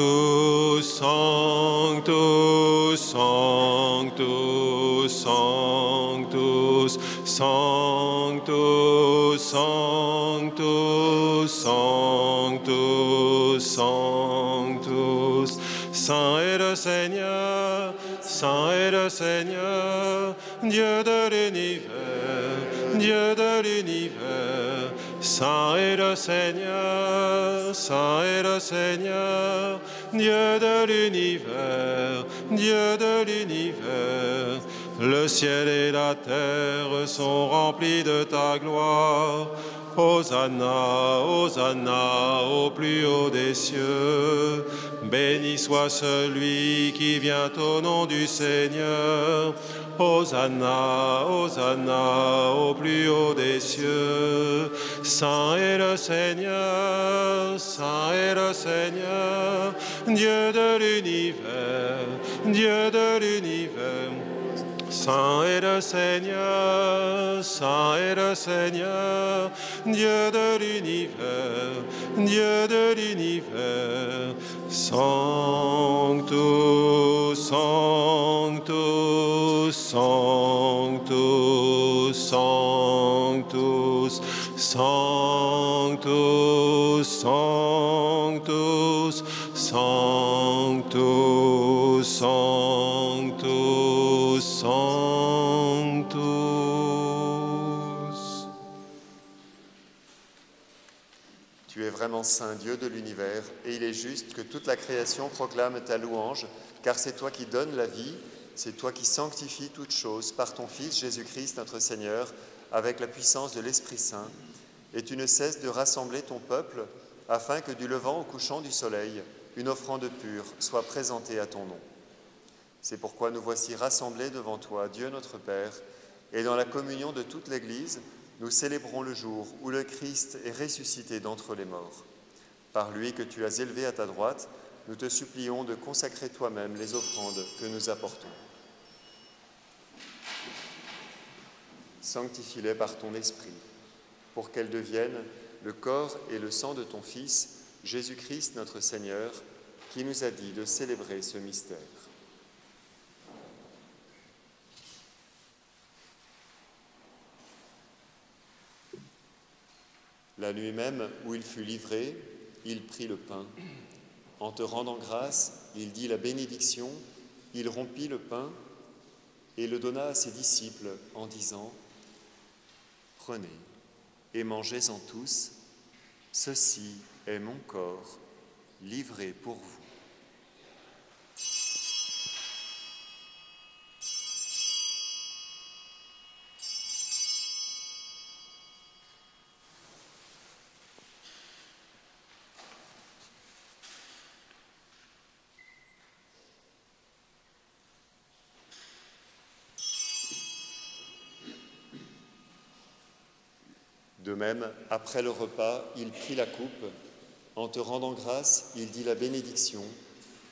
Sanctus, Sanctus, Sanctus, Sanctus, Sanctus, Sanctus, Sanctus. Saint est le Seigneur, Saint est le Seigneur, Dieu de l'univers, Dieu de l'univers. Saint est le Seigneur, Saint est le Seigneur, Dieu de l'univers, Dieu de l'univers. Le ciel et la terre sont remplis de ta gloire. Hosanna, Hosanna, au plus haut des cieux. Béni soit celui qui vient au nom du Seigneur. Hosanna, Hosanna, au plus haut des cieux. Saint est le Seigneur, Saint est le Seigneur, Dieu de l'univers, Dieu de l'univers. Saint est le Seigneur, Saint est le Seigneur, Dieu de l'univers, Dieu de l'univers. Sanctus, Sanctus, Sanctus, Sanctus, Sanctus, Sanctus, Sanctus, Sanctus, Sanctus. Tu es vraiment saint, Dieu de l'univers, et il est juste que toute la création proclame ta louange, car c'est toi qui donnes la vie, c'est toi qui sanctifies toutes choses par ton Fils Jésus-Christ notre Seigneur, avec la puissance de l'Esprit Saint, et tu ne cesses de rassembler ton peuple, afin que du levant au couchant du soleil, une offrande pure soit présentée à ton nom. C'est pourquoi nous voici rassemblés devant toi, Dieu notre Père, et dans la communion de toute l'Église, nous célébrons le jour où le Christ est ressuscité d'entre les morts. Par lui que tu as élevé à ta droite, nous te supplions de consacrer toi-même les offrandes que nous apportons. Sanctifie-les par ton Esprit, pour qu'elles deviennent le corps et le sang de ton Fils, Jésus-Christ notre Seigneur, qui nous a dit de célébrer ce mystère. La nuit même où il fut livré, il prit le pain. En te rendant grâce, il dit la bénédiction, il rompit le pain et le donna à ses disciples en disant « Prenez et mangez-en tous, ceci est mon corps livré pour vous. » De même, après le repas, il prit la coupe. En te rendant grâce, il dit la bénédiction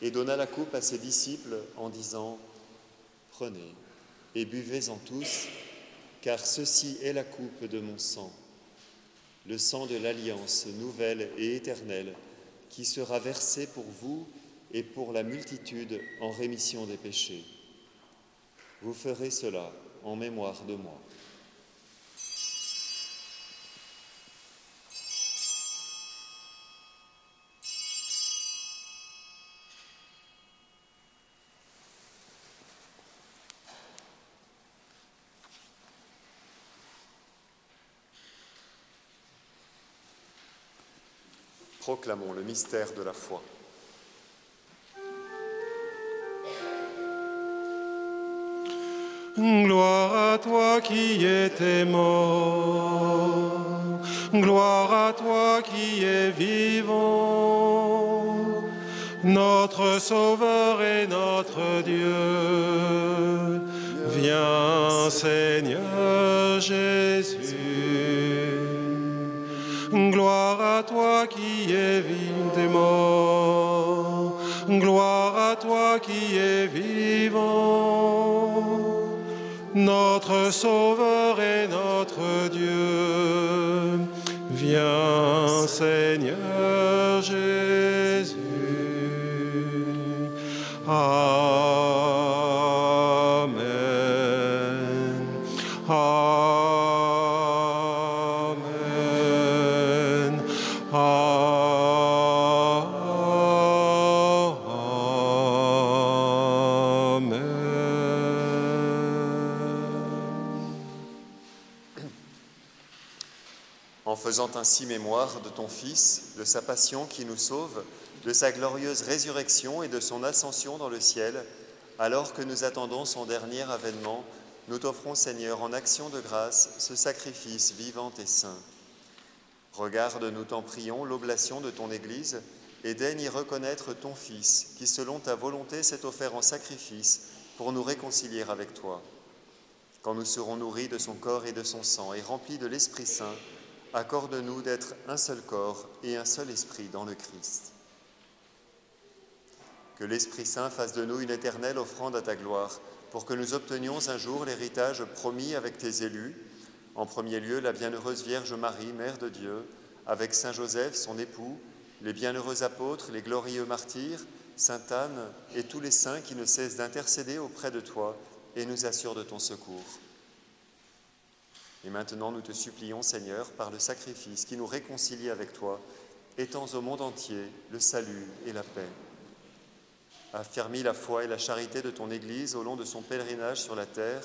et donna la coupe à ses disciples en disant « Prenez et buvez-en tous, car ceci est la coupe de mon sang, le sang de l'alliance nouvelle et éternelle, qui sera versé pour vous et pour la multitude en rémission des péchés. Vous ferez cela en mémoire de moi. » Proclamons le mystère de la foi. Gloire à toi qui étais mort, gloire à toi qui es vivant, notre Sauveur et notre Dieu. Viens, Seigneur Jésus. Gloire à toi qui es mort, gloire à toi qui es vivant, notre Sauveur et notre Dieu. Viens, Seigneur Jésus. Amen. Amen. En faisant ainsi mémoire de ton Fils, de sa passion qui nous sauve, de sa glorieuse résurrection et de son ascension dans le ciel, alors que nous attendons son dernier avènement, nous t'offrons, Seigneur, en action de grâce, ce sacrifice vivant et saint. Regarde, nous t'en prions, l'oblation de ton Église et daigne y reconnaître ton Fils, qui, selon ta volonté, s'est offert en sacrifice pour nous réconcilier avec toi. Quand nous serons nourris de son corps et de son sang et remplis de l'Esprit Saint, accorde-nous d'être un seul corps et un seul esprit dans le Christ. Que l'Esprit Saint fasse de nous une éternelle offrande à ta gloire, pour que nous obtenions un jour l'héritage promis avec tes élus, en premier lieu la bienheureuse Vierge Marie, Mère de Dieu, avec Saint Joseph, son époux, les bienheureux apôtres, les glorieux martyrs, Sainte Anne et tous les saints qui ne cessent d'intercéder auprès de toi et nous assurent de ton secours. Et maintenant, nous te supplions, Seigneur, par le sacrifice qui nous réconcilie avec toi, étends au monde entier le salut et la paix. Affermis la foi et la charité de ton Église au long de son pèlerinage sur la terre,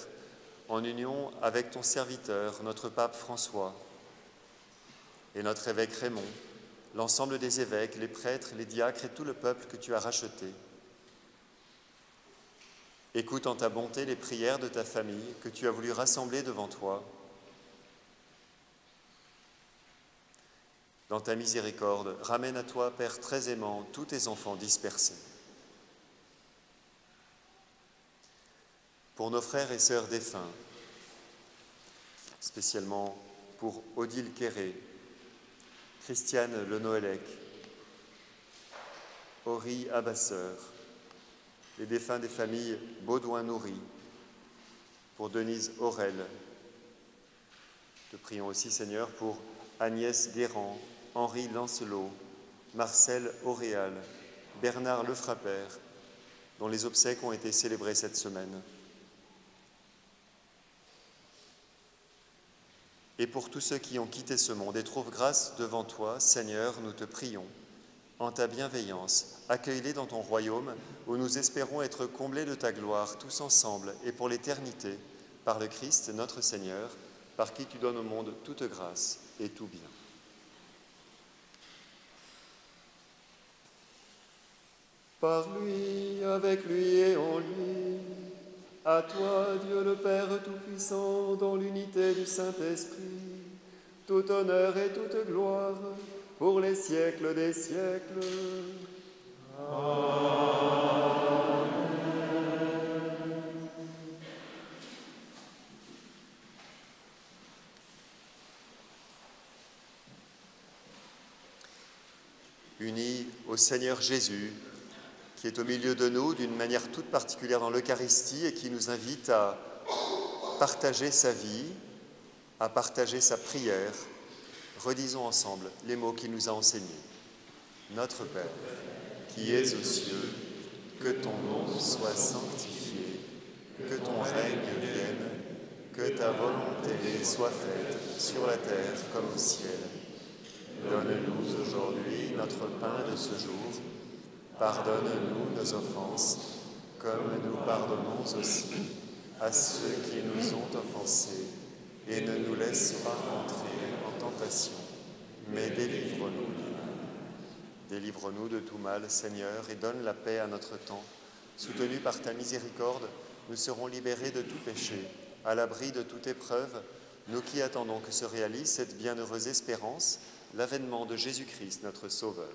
en union avec ton serviteur, notre pape François, et notre évêque Raymond, l'ensemble des évêques, les prêtres, les diacres et tout le peuple que tu as racheté. Écoute en ta bonté les prières de ta famille que tu as voulu rassembler devant toi. Dans ta miséricorde, ramène à toi, Père très aimant, tous tes enfants dispersés. Pour nos frères et sœurs défunts, spécialement pour Odile Quéré, Christiane Le Noëllec, Ori Abasseur, les défunts des familles Baudouin-Nourry, pour Denise Aurel. Te prions aussi, Seigneur, pour Agnès Guérand, Henri Lancelot, Marcel Auréal, Bernard Lefrappert, dont les obsèques ont été célébrées cette semaine. Et pour tous ceux qui ont quitté ce monde et trouvent grâce devant toi, Seigneur, nous te prions, en ta bienveillance, accueille-les dans ton royaume, où nous espérons être comblés de ta gloire, tous ensemble, et pour l'éternité, par le Christ, notre Seigneur, par qui tu donnes au monde toute grâce et tout bien. Par lui, avec lui et en lui, à toi, Dieu le Père Tout-Puissant, dans l'unité du Saint-Esprit, tout honneur et toute gloire, pour les siècles des siècles. Amen. unis au Seigneur Jésus, qui est au milieu de nous d'une manière toute particulière dans l'Eucharistie et qui nous invite à partager sa vie, à partager sa prière. Redisons ensemble les mots qu'il nous a enseignés. Notre Père, qui es aux cieux, que ton nom soit sanctifié, que ton règne vienne, que ta volonté soit faite sur la terre comme au ciel. Donne-nous aujourd'hui notre pain de ce jour. Pardonne-nous nos offenses, comme nous pardonnons aussi à ceux qui nous ont offensés. Et ne nous laisse pas entrer en tentation, mais délivre-nous du mal. Délivre-nous de tout mal, Seigneur, et donne la paix à notre temps. Soutenus par ta miséricorde, nous serons libérés de tout péché, à l'abri de toute épreuve, nous qui attendons que se réalise cette bienheureuse espérance, l'avènement de Jésus-Christ, notre Sauveur.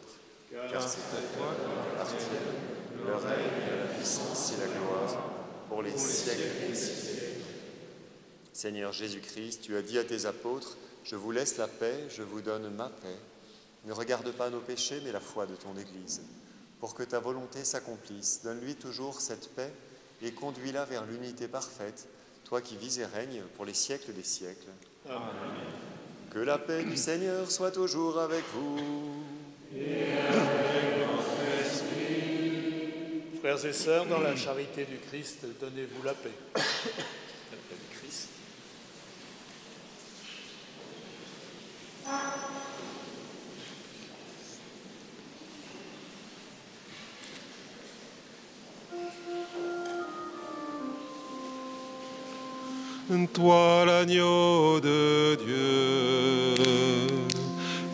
Car c'est à toi qu'appartiennent le règne, la puissance et la gloire, pour les siècles des siècles. Seigneur Jésus-Christ, tu as dit à tes apôtres, « Je vous laisse la paix, je vous donne ma paix. Ne regarde pas nos péchés, mais la foi de ton Église. Pour que ta volonté s'accomplisse, donne-lui toujours cette paix et conduis-la vers l'unité parfaite, toi qui vis et règnes pour les siècles des siècles. Amen. Que la paix du Seigneur soit toujours avec vous. Et avec votre esprit. Frères et sœurs, dans la charité du Christ, donnez-vous la paix. La paix du Christ. Toi l'agneau de Dieu,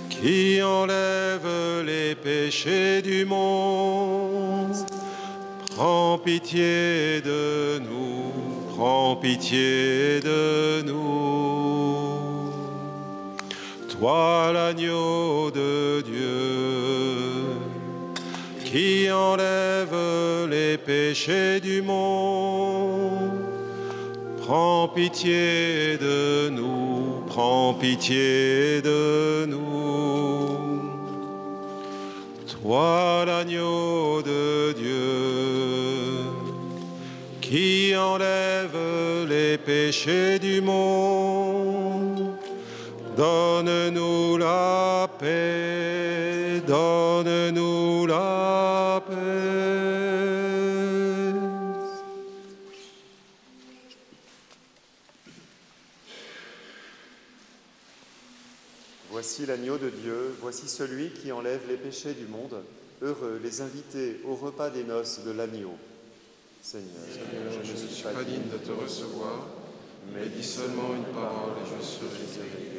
qui enlève les péchés du monde, prends pitié de nous, prends pitié de nous. Toi l'agneau de Dieu, qui enlève les péchés du monde, prends pitié de nous, prends pitié de nous. Toi l'agneau de Dieu, qui enlève les péchés du monde, donne-nous la paix, donne-nous la paix. Voici l'agneau de Dieu, voici celui qui enlève les péchés du monde. Heureux les invités au repas des noces de l'agneau. Seigneur, je ne suis pas digne de te recevoir, mais dis seulement une parole et je serai guéri.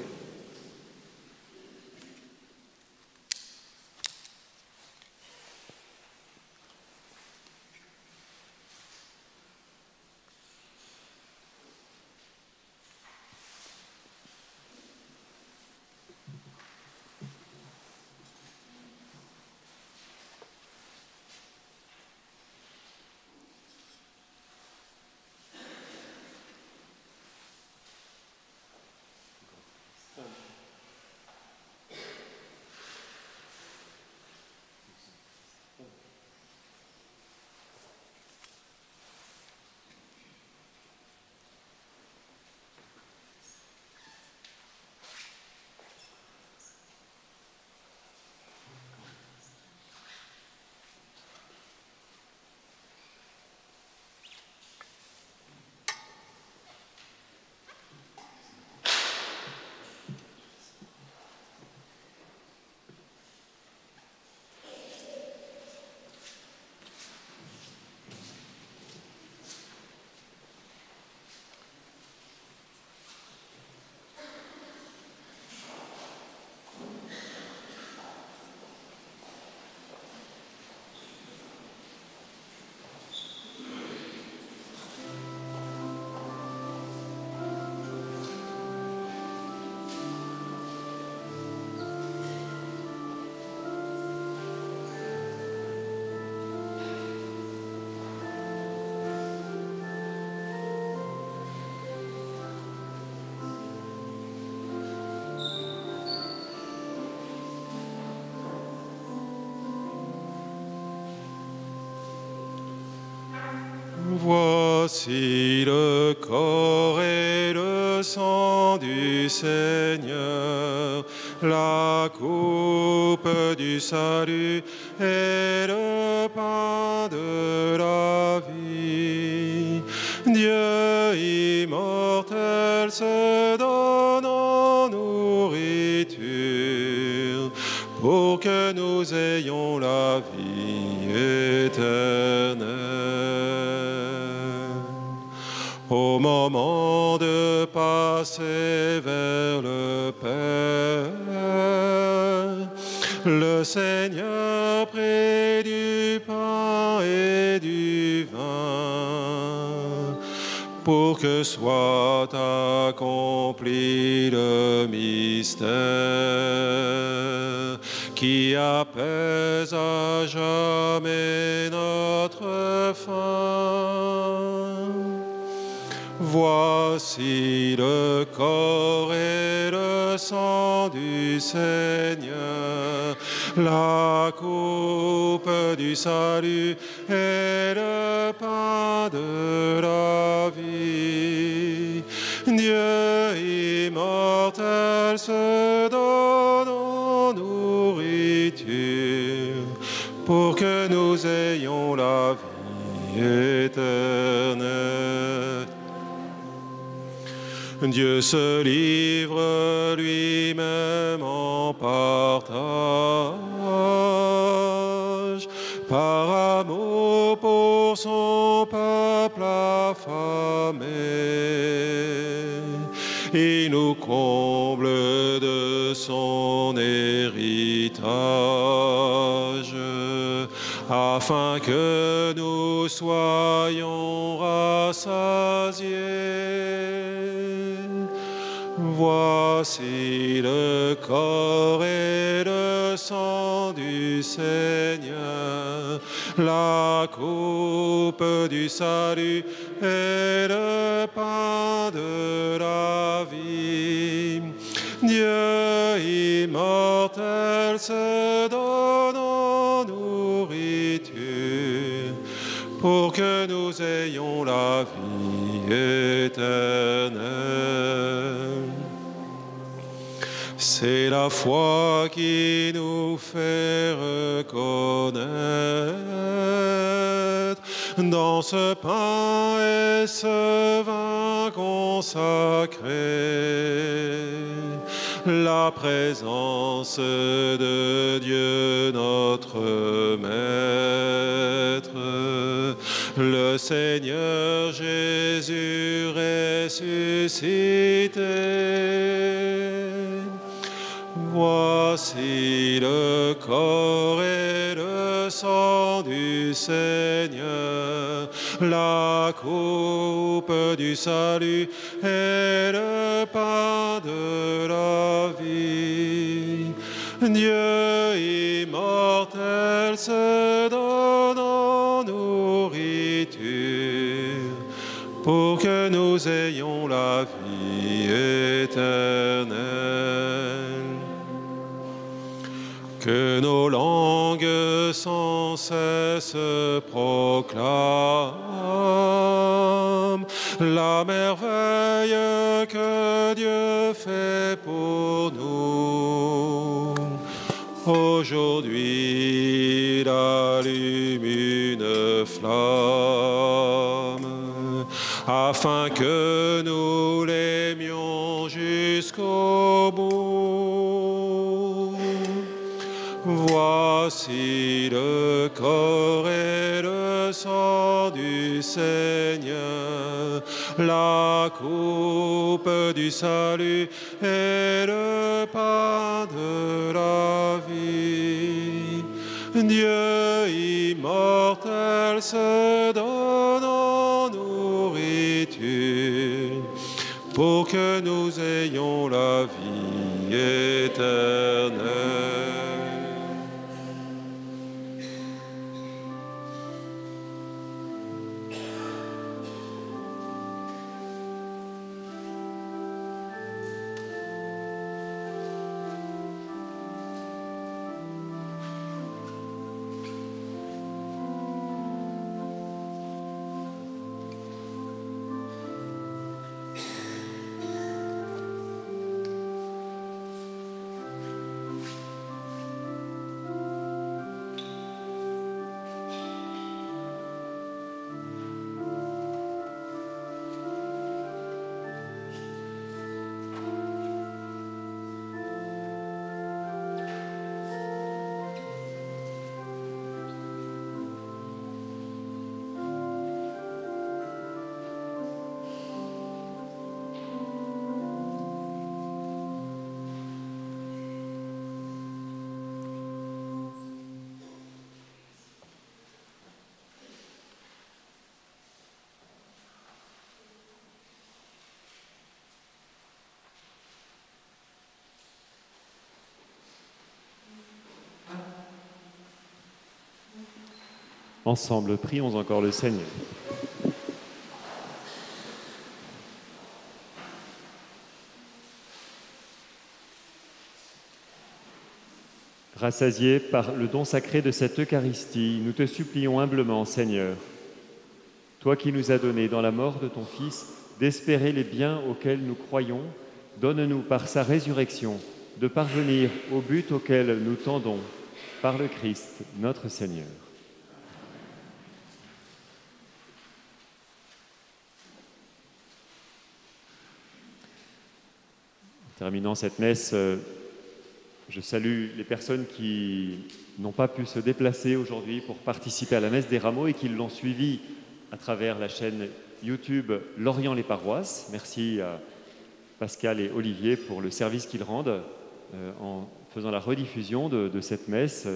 Voici le corps et le sang du Seigneur, la coupe du salut et le pain de la vie. Dieu immortel se donne en nourriture pour que nous ayons la vie éternelle. Au moment de passer vers le Père, le Seigneur prit du pain et du vin pour que soit accompli le mystère qui apaise à jamais notre faim. Voici le corps et le sang du Seigneur, la coupe du salut et le pain de la vie. Dieu immortel se donne en nourriture pour que nous ayons la vie éternelle. Dieu se livre lui-même en partage, par amour pour son peuple affamé. Il nous comble de son héritage, afin que nous soyons rassasiés. Voici le corps et le sang du Seigneur, la coupe du salut et le pain de la vie. Dieu immortel se donne en nourriture pour que nous ayons la vie éternelle. C'est la foi qui nous fait reconnaître dans ce pain et ce vin consacré la présence de Dieu notre Maître, le Seigneur Jésus ressuscité. Voici le corps et le sang du Seigneur, la coupe du salut et le pain de la vie. Dieu immortel se donne en nourriture pour que nous ayons la vie éternelle. Que nos langues sans cesse proclament la merveille que Dieu fait pour nous. Aujourd'hui, il allume une flamme afin que nous l'aimions jusqu'au bout. Voici le corps et le sang du Seigneur, la coupe du salut et le pain de la vie. Dieu immortel se donne en nourriture pour que nous ayons la vie éternelle. Ensemble, prions encore le Seigneur. Rassasiés par le don sacré de cette Eucharistie, nous te supplions humblement, Seigneur, toi qui nous as donné dans la mort de ton Fils d'espérer les biens auxquels nous croyons, donne-nous par sa résurrection de parvenir au but auquel nous tendons par le Christ, notre Seigneur. En terminant cette messe, je salue les personnes qui n'ont pas pu se déplacer aujourd'hui pour participer à la messe des rameaux et qui l'ont suivi à travers la chaîne YouTube Lorient les paroisses. Merci à Pascal et Olivier pour le service qu'ils rendent en faisant la rediffusion de cette messe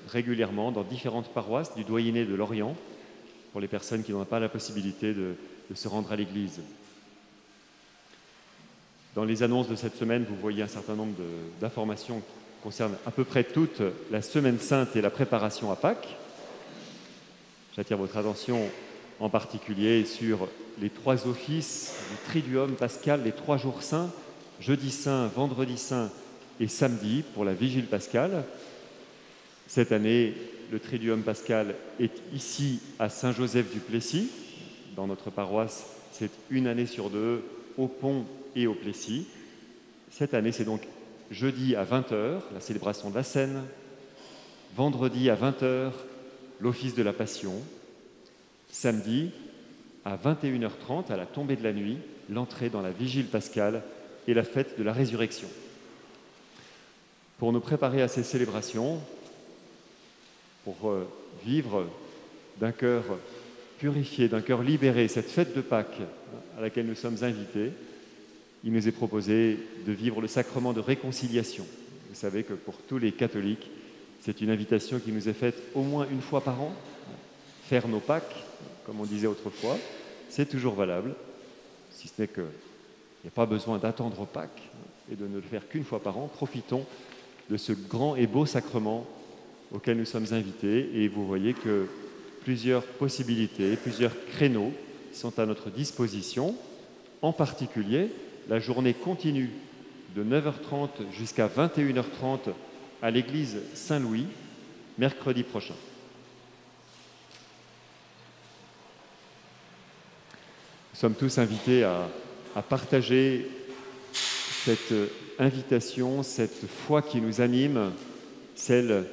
régulièrement dans différentes paroisses du doyenné de Lorient pour les personnes qui n'ont pas la possibilité de se rendre à l'église. Dans les annonces de cette semaine, vous voyez un certain nombre d'informations qui concernent à peu près toute la Semaine Sainte et la préparation à Pâques. J'attire votre attention en particulier sur les 3 offices du Triduum pascal, les 3 jours saints, jeudi saint, vendredi saint et samedi pour la vigile pascale. Cette année, le Triduum pascal est ici à Saint-Joseph-du-Plessis. Dans notre paroisse, c'est une année sur 2 au Pont et au Plessis. Cette année, c'est donc jeudi à 20h, la célébration de la Seine, vendredi à 20h, l'office de la Passion, samedi à 21h30, à la tombée de la nuit, l'entrée dans la vigile pascale et la fête de la résurrection. Pour nous préparer à ces célébrations, pour vivre d'un cœur purifié, d'un cœur libéré, cette fête de Pâques à laquelle nous sommes invités, il nous est proposé de vivre le sacrement de réconciliation. Vous savez que pour tous les catholiques, c'est une invitation qui nous est faite au moins une fois par an. Faire nos Pâques, comme on disait autrefois, c'est toujours valable, si ce n'est qu'il n'y a pas besoin d'attendre Pâques et de ne le faire qu'une fois par an. Profitons de ce grand et beau sacrement auquel nous sommes invités, et vous voyez que plusieurs possibilités, plusieurs créneaux sont à notre disposition. En particulier, la journée continue de 9h30 jusqu'à 21h30 à l'église Saint-Louis, mercredi prochain. Nous sommes tous invités à partager cette invitation, cette foi qui nous anime, celle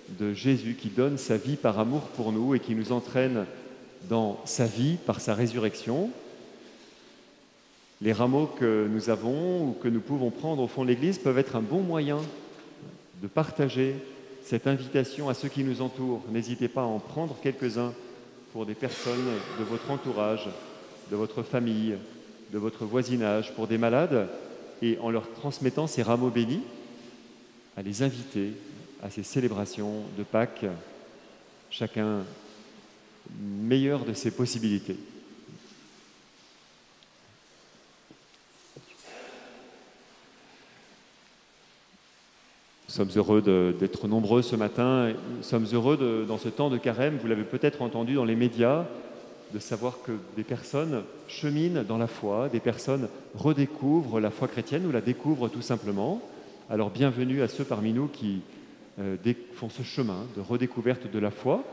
de Jésus qui donne sa vie par amour pour nous et qui nous entraîne dans sa vie par sa résurrection. Les rameaux que nous avons ou que nous pouvons prendre au fond de l'Église peuvent être un bon moyen de partager cette invitation à ceux qui nous entourent. N'hésitez pas à en prendre quelques-uns pour des personnes de votre entourage, de votre famille, de votre voisinage, pour des malades, et en leur transmettant ces rameaux bénis, à les inviter à ces célébrations de Pâques, chacun meilleur de ses possibilités. Nous sommes heureux d'être nombreux ce matin. Nous sommes heureux dans ce temps de carême, vous l'avez peut-être entendu dans les médias, de savoir que des personnes cheminent dans la foi, des personnes redécouvrent la foi chrétienne ou la découvrent tout simplement. Alors bienvenue à ceux parmi nous qui font ce chemin de redécouverte de la foi.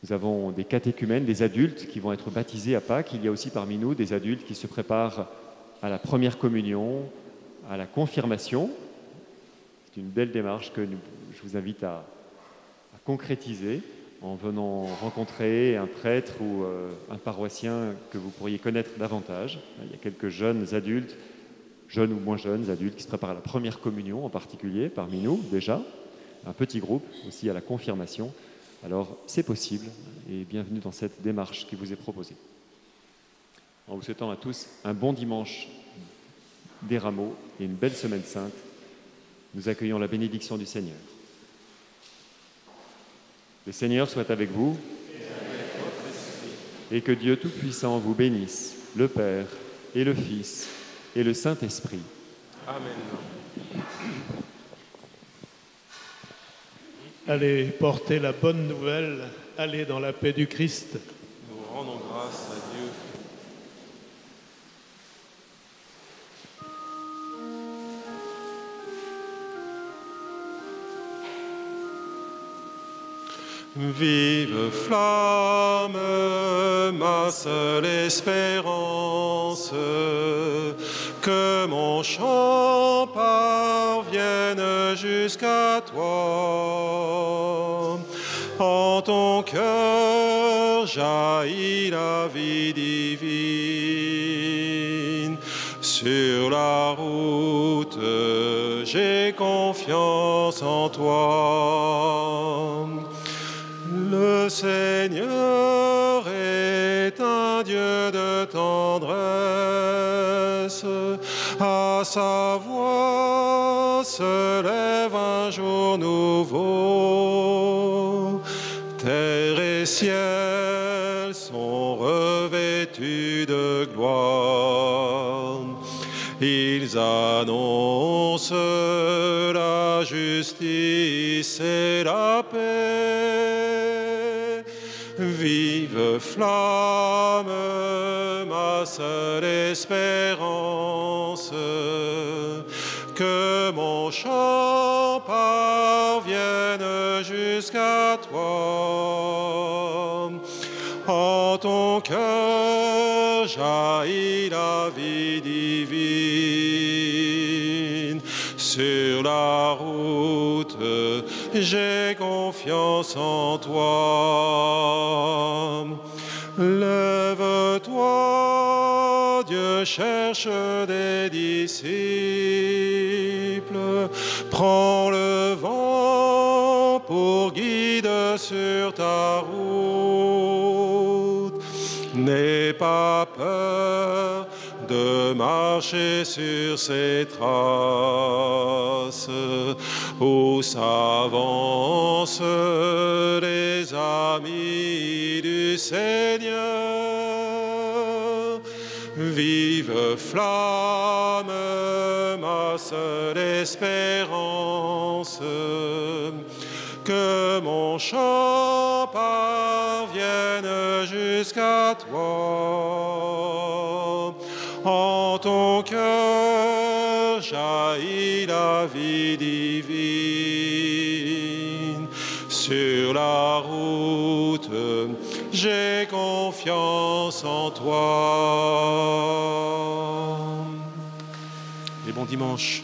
Nous avons des catéchumènes, des adultes qui vont être baptisés à Pâques. Il y a aussi parmi nous des adultes qui se préparent à la première communion, à la confirmation. C'est une belle démarche que je vous invite à concrétiser en venant rencontrer un prêtre ou un paroissien que vous pourriez connaître davantage. Il y a quelques jeunes adultes, jeunes ou moins jeunes adultes, qui se préparent à la première communion en particulier, parmi nous déjà. Un petit groupe aussi à la confirmation. Alors c'est possible et bienvenue dans cette démarche qui vous est proposée. En vous souhaitant à tous un bon dimanche des rameaux et une belle semaine sainte, nous accueillons la bénédiction du Seigneur. Le Seigneur soit avec vous et que Dieu Tout-Puissant vous bénisse, le Père et le Fils et le Saint-Esprit. Amen. Allez porter la bonne nouvelle allez dans la paix du Christ. Nous rendons grâce à Dieu. Vive flamme, ma seule espérance, que mon chant parvienne jusqu'à toi. En ton cœur jaillit la vie divine. Sur la route, j'ai confiance en toi. Le Seigneur est un Dieu de tendresse, à sa voix se lève un jour nouveau. Terre et ciel sont revêtus de gloire. Ils annoncent la justice et la paix. Vive flamme, ma seule espérance, que mon chant parvienne jusqu'à toi. En ton cœur jaillit la vie divine. Sur la route, j'ai confiance en toi. Lève-toi, Dieu cherche des disciples. Prends le vent pour guide sur ta route. N'aie pas peur de marcher sur ses traces, où s'avancent les amis du Seigneur. Vive flamme, ma seule espérance, que mon chant parvienne jusqu'à toi. En ton cœur jaillit la vie divine. Sur la route, j'ai confiance en toi. Et bon dimanche.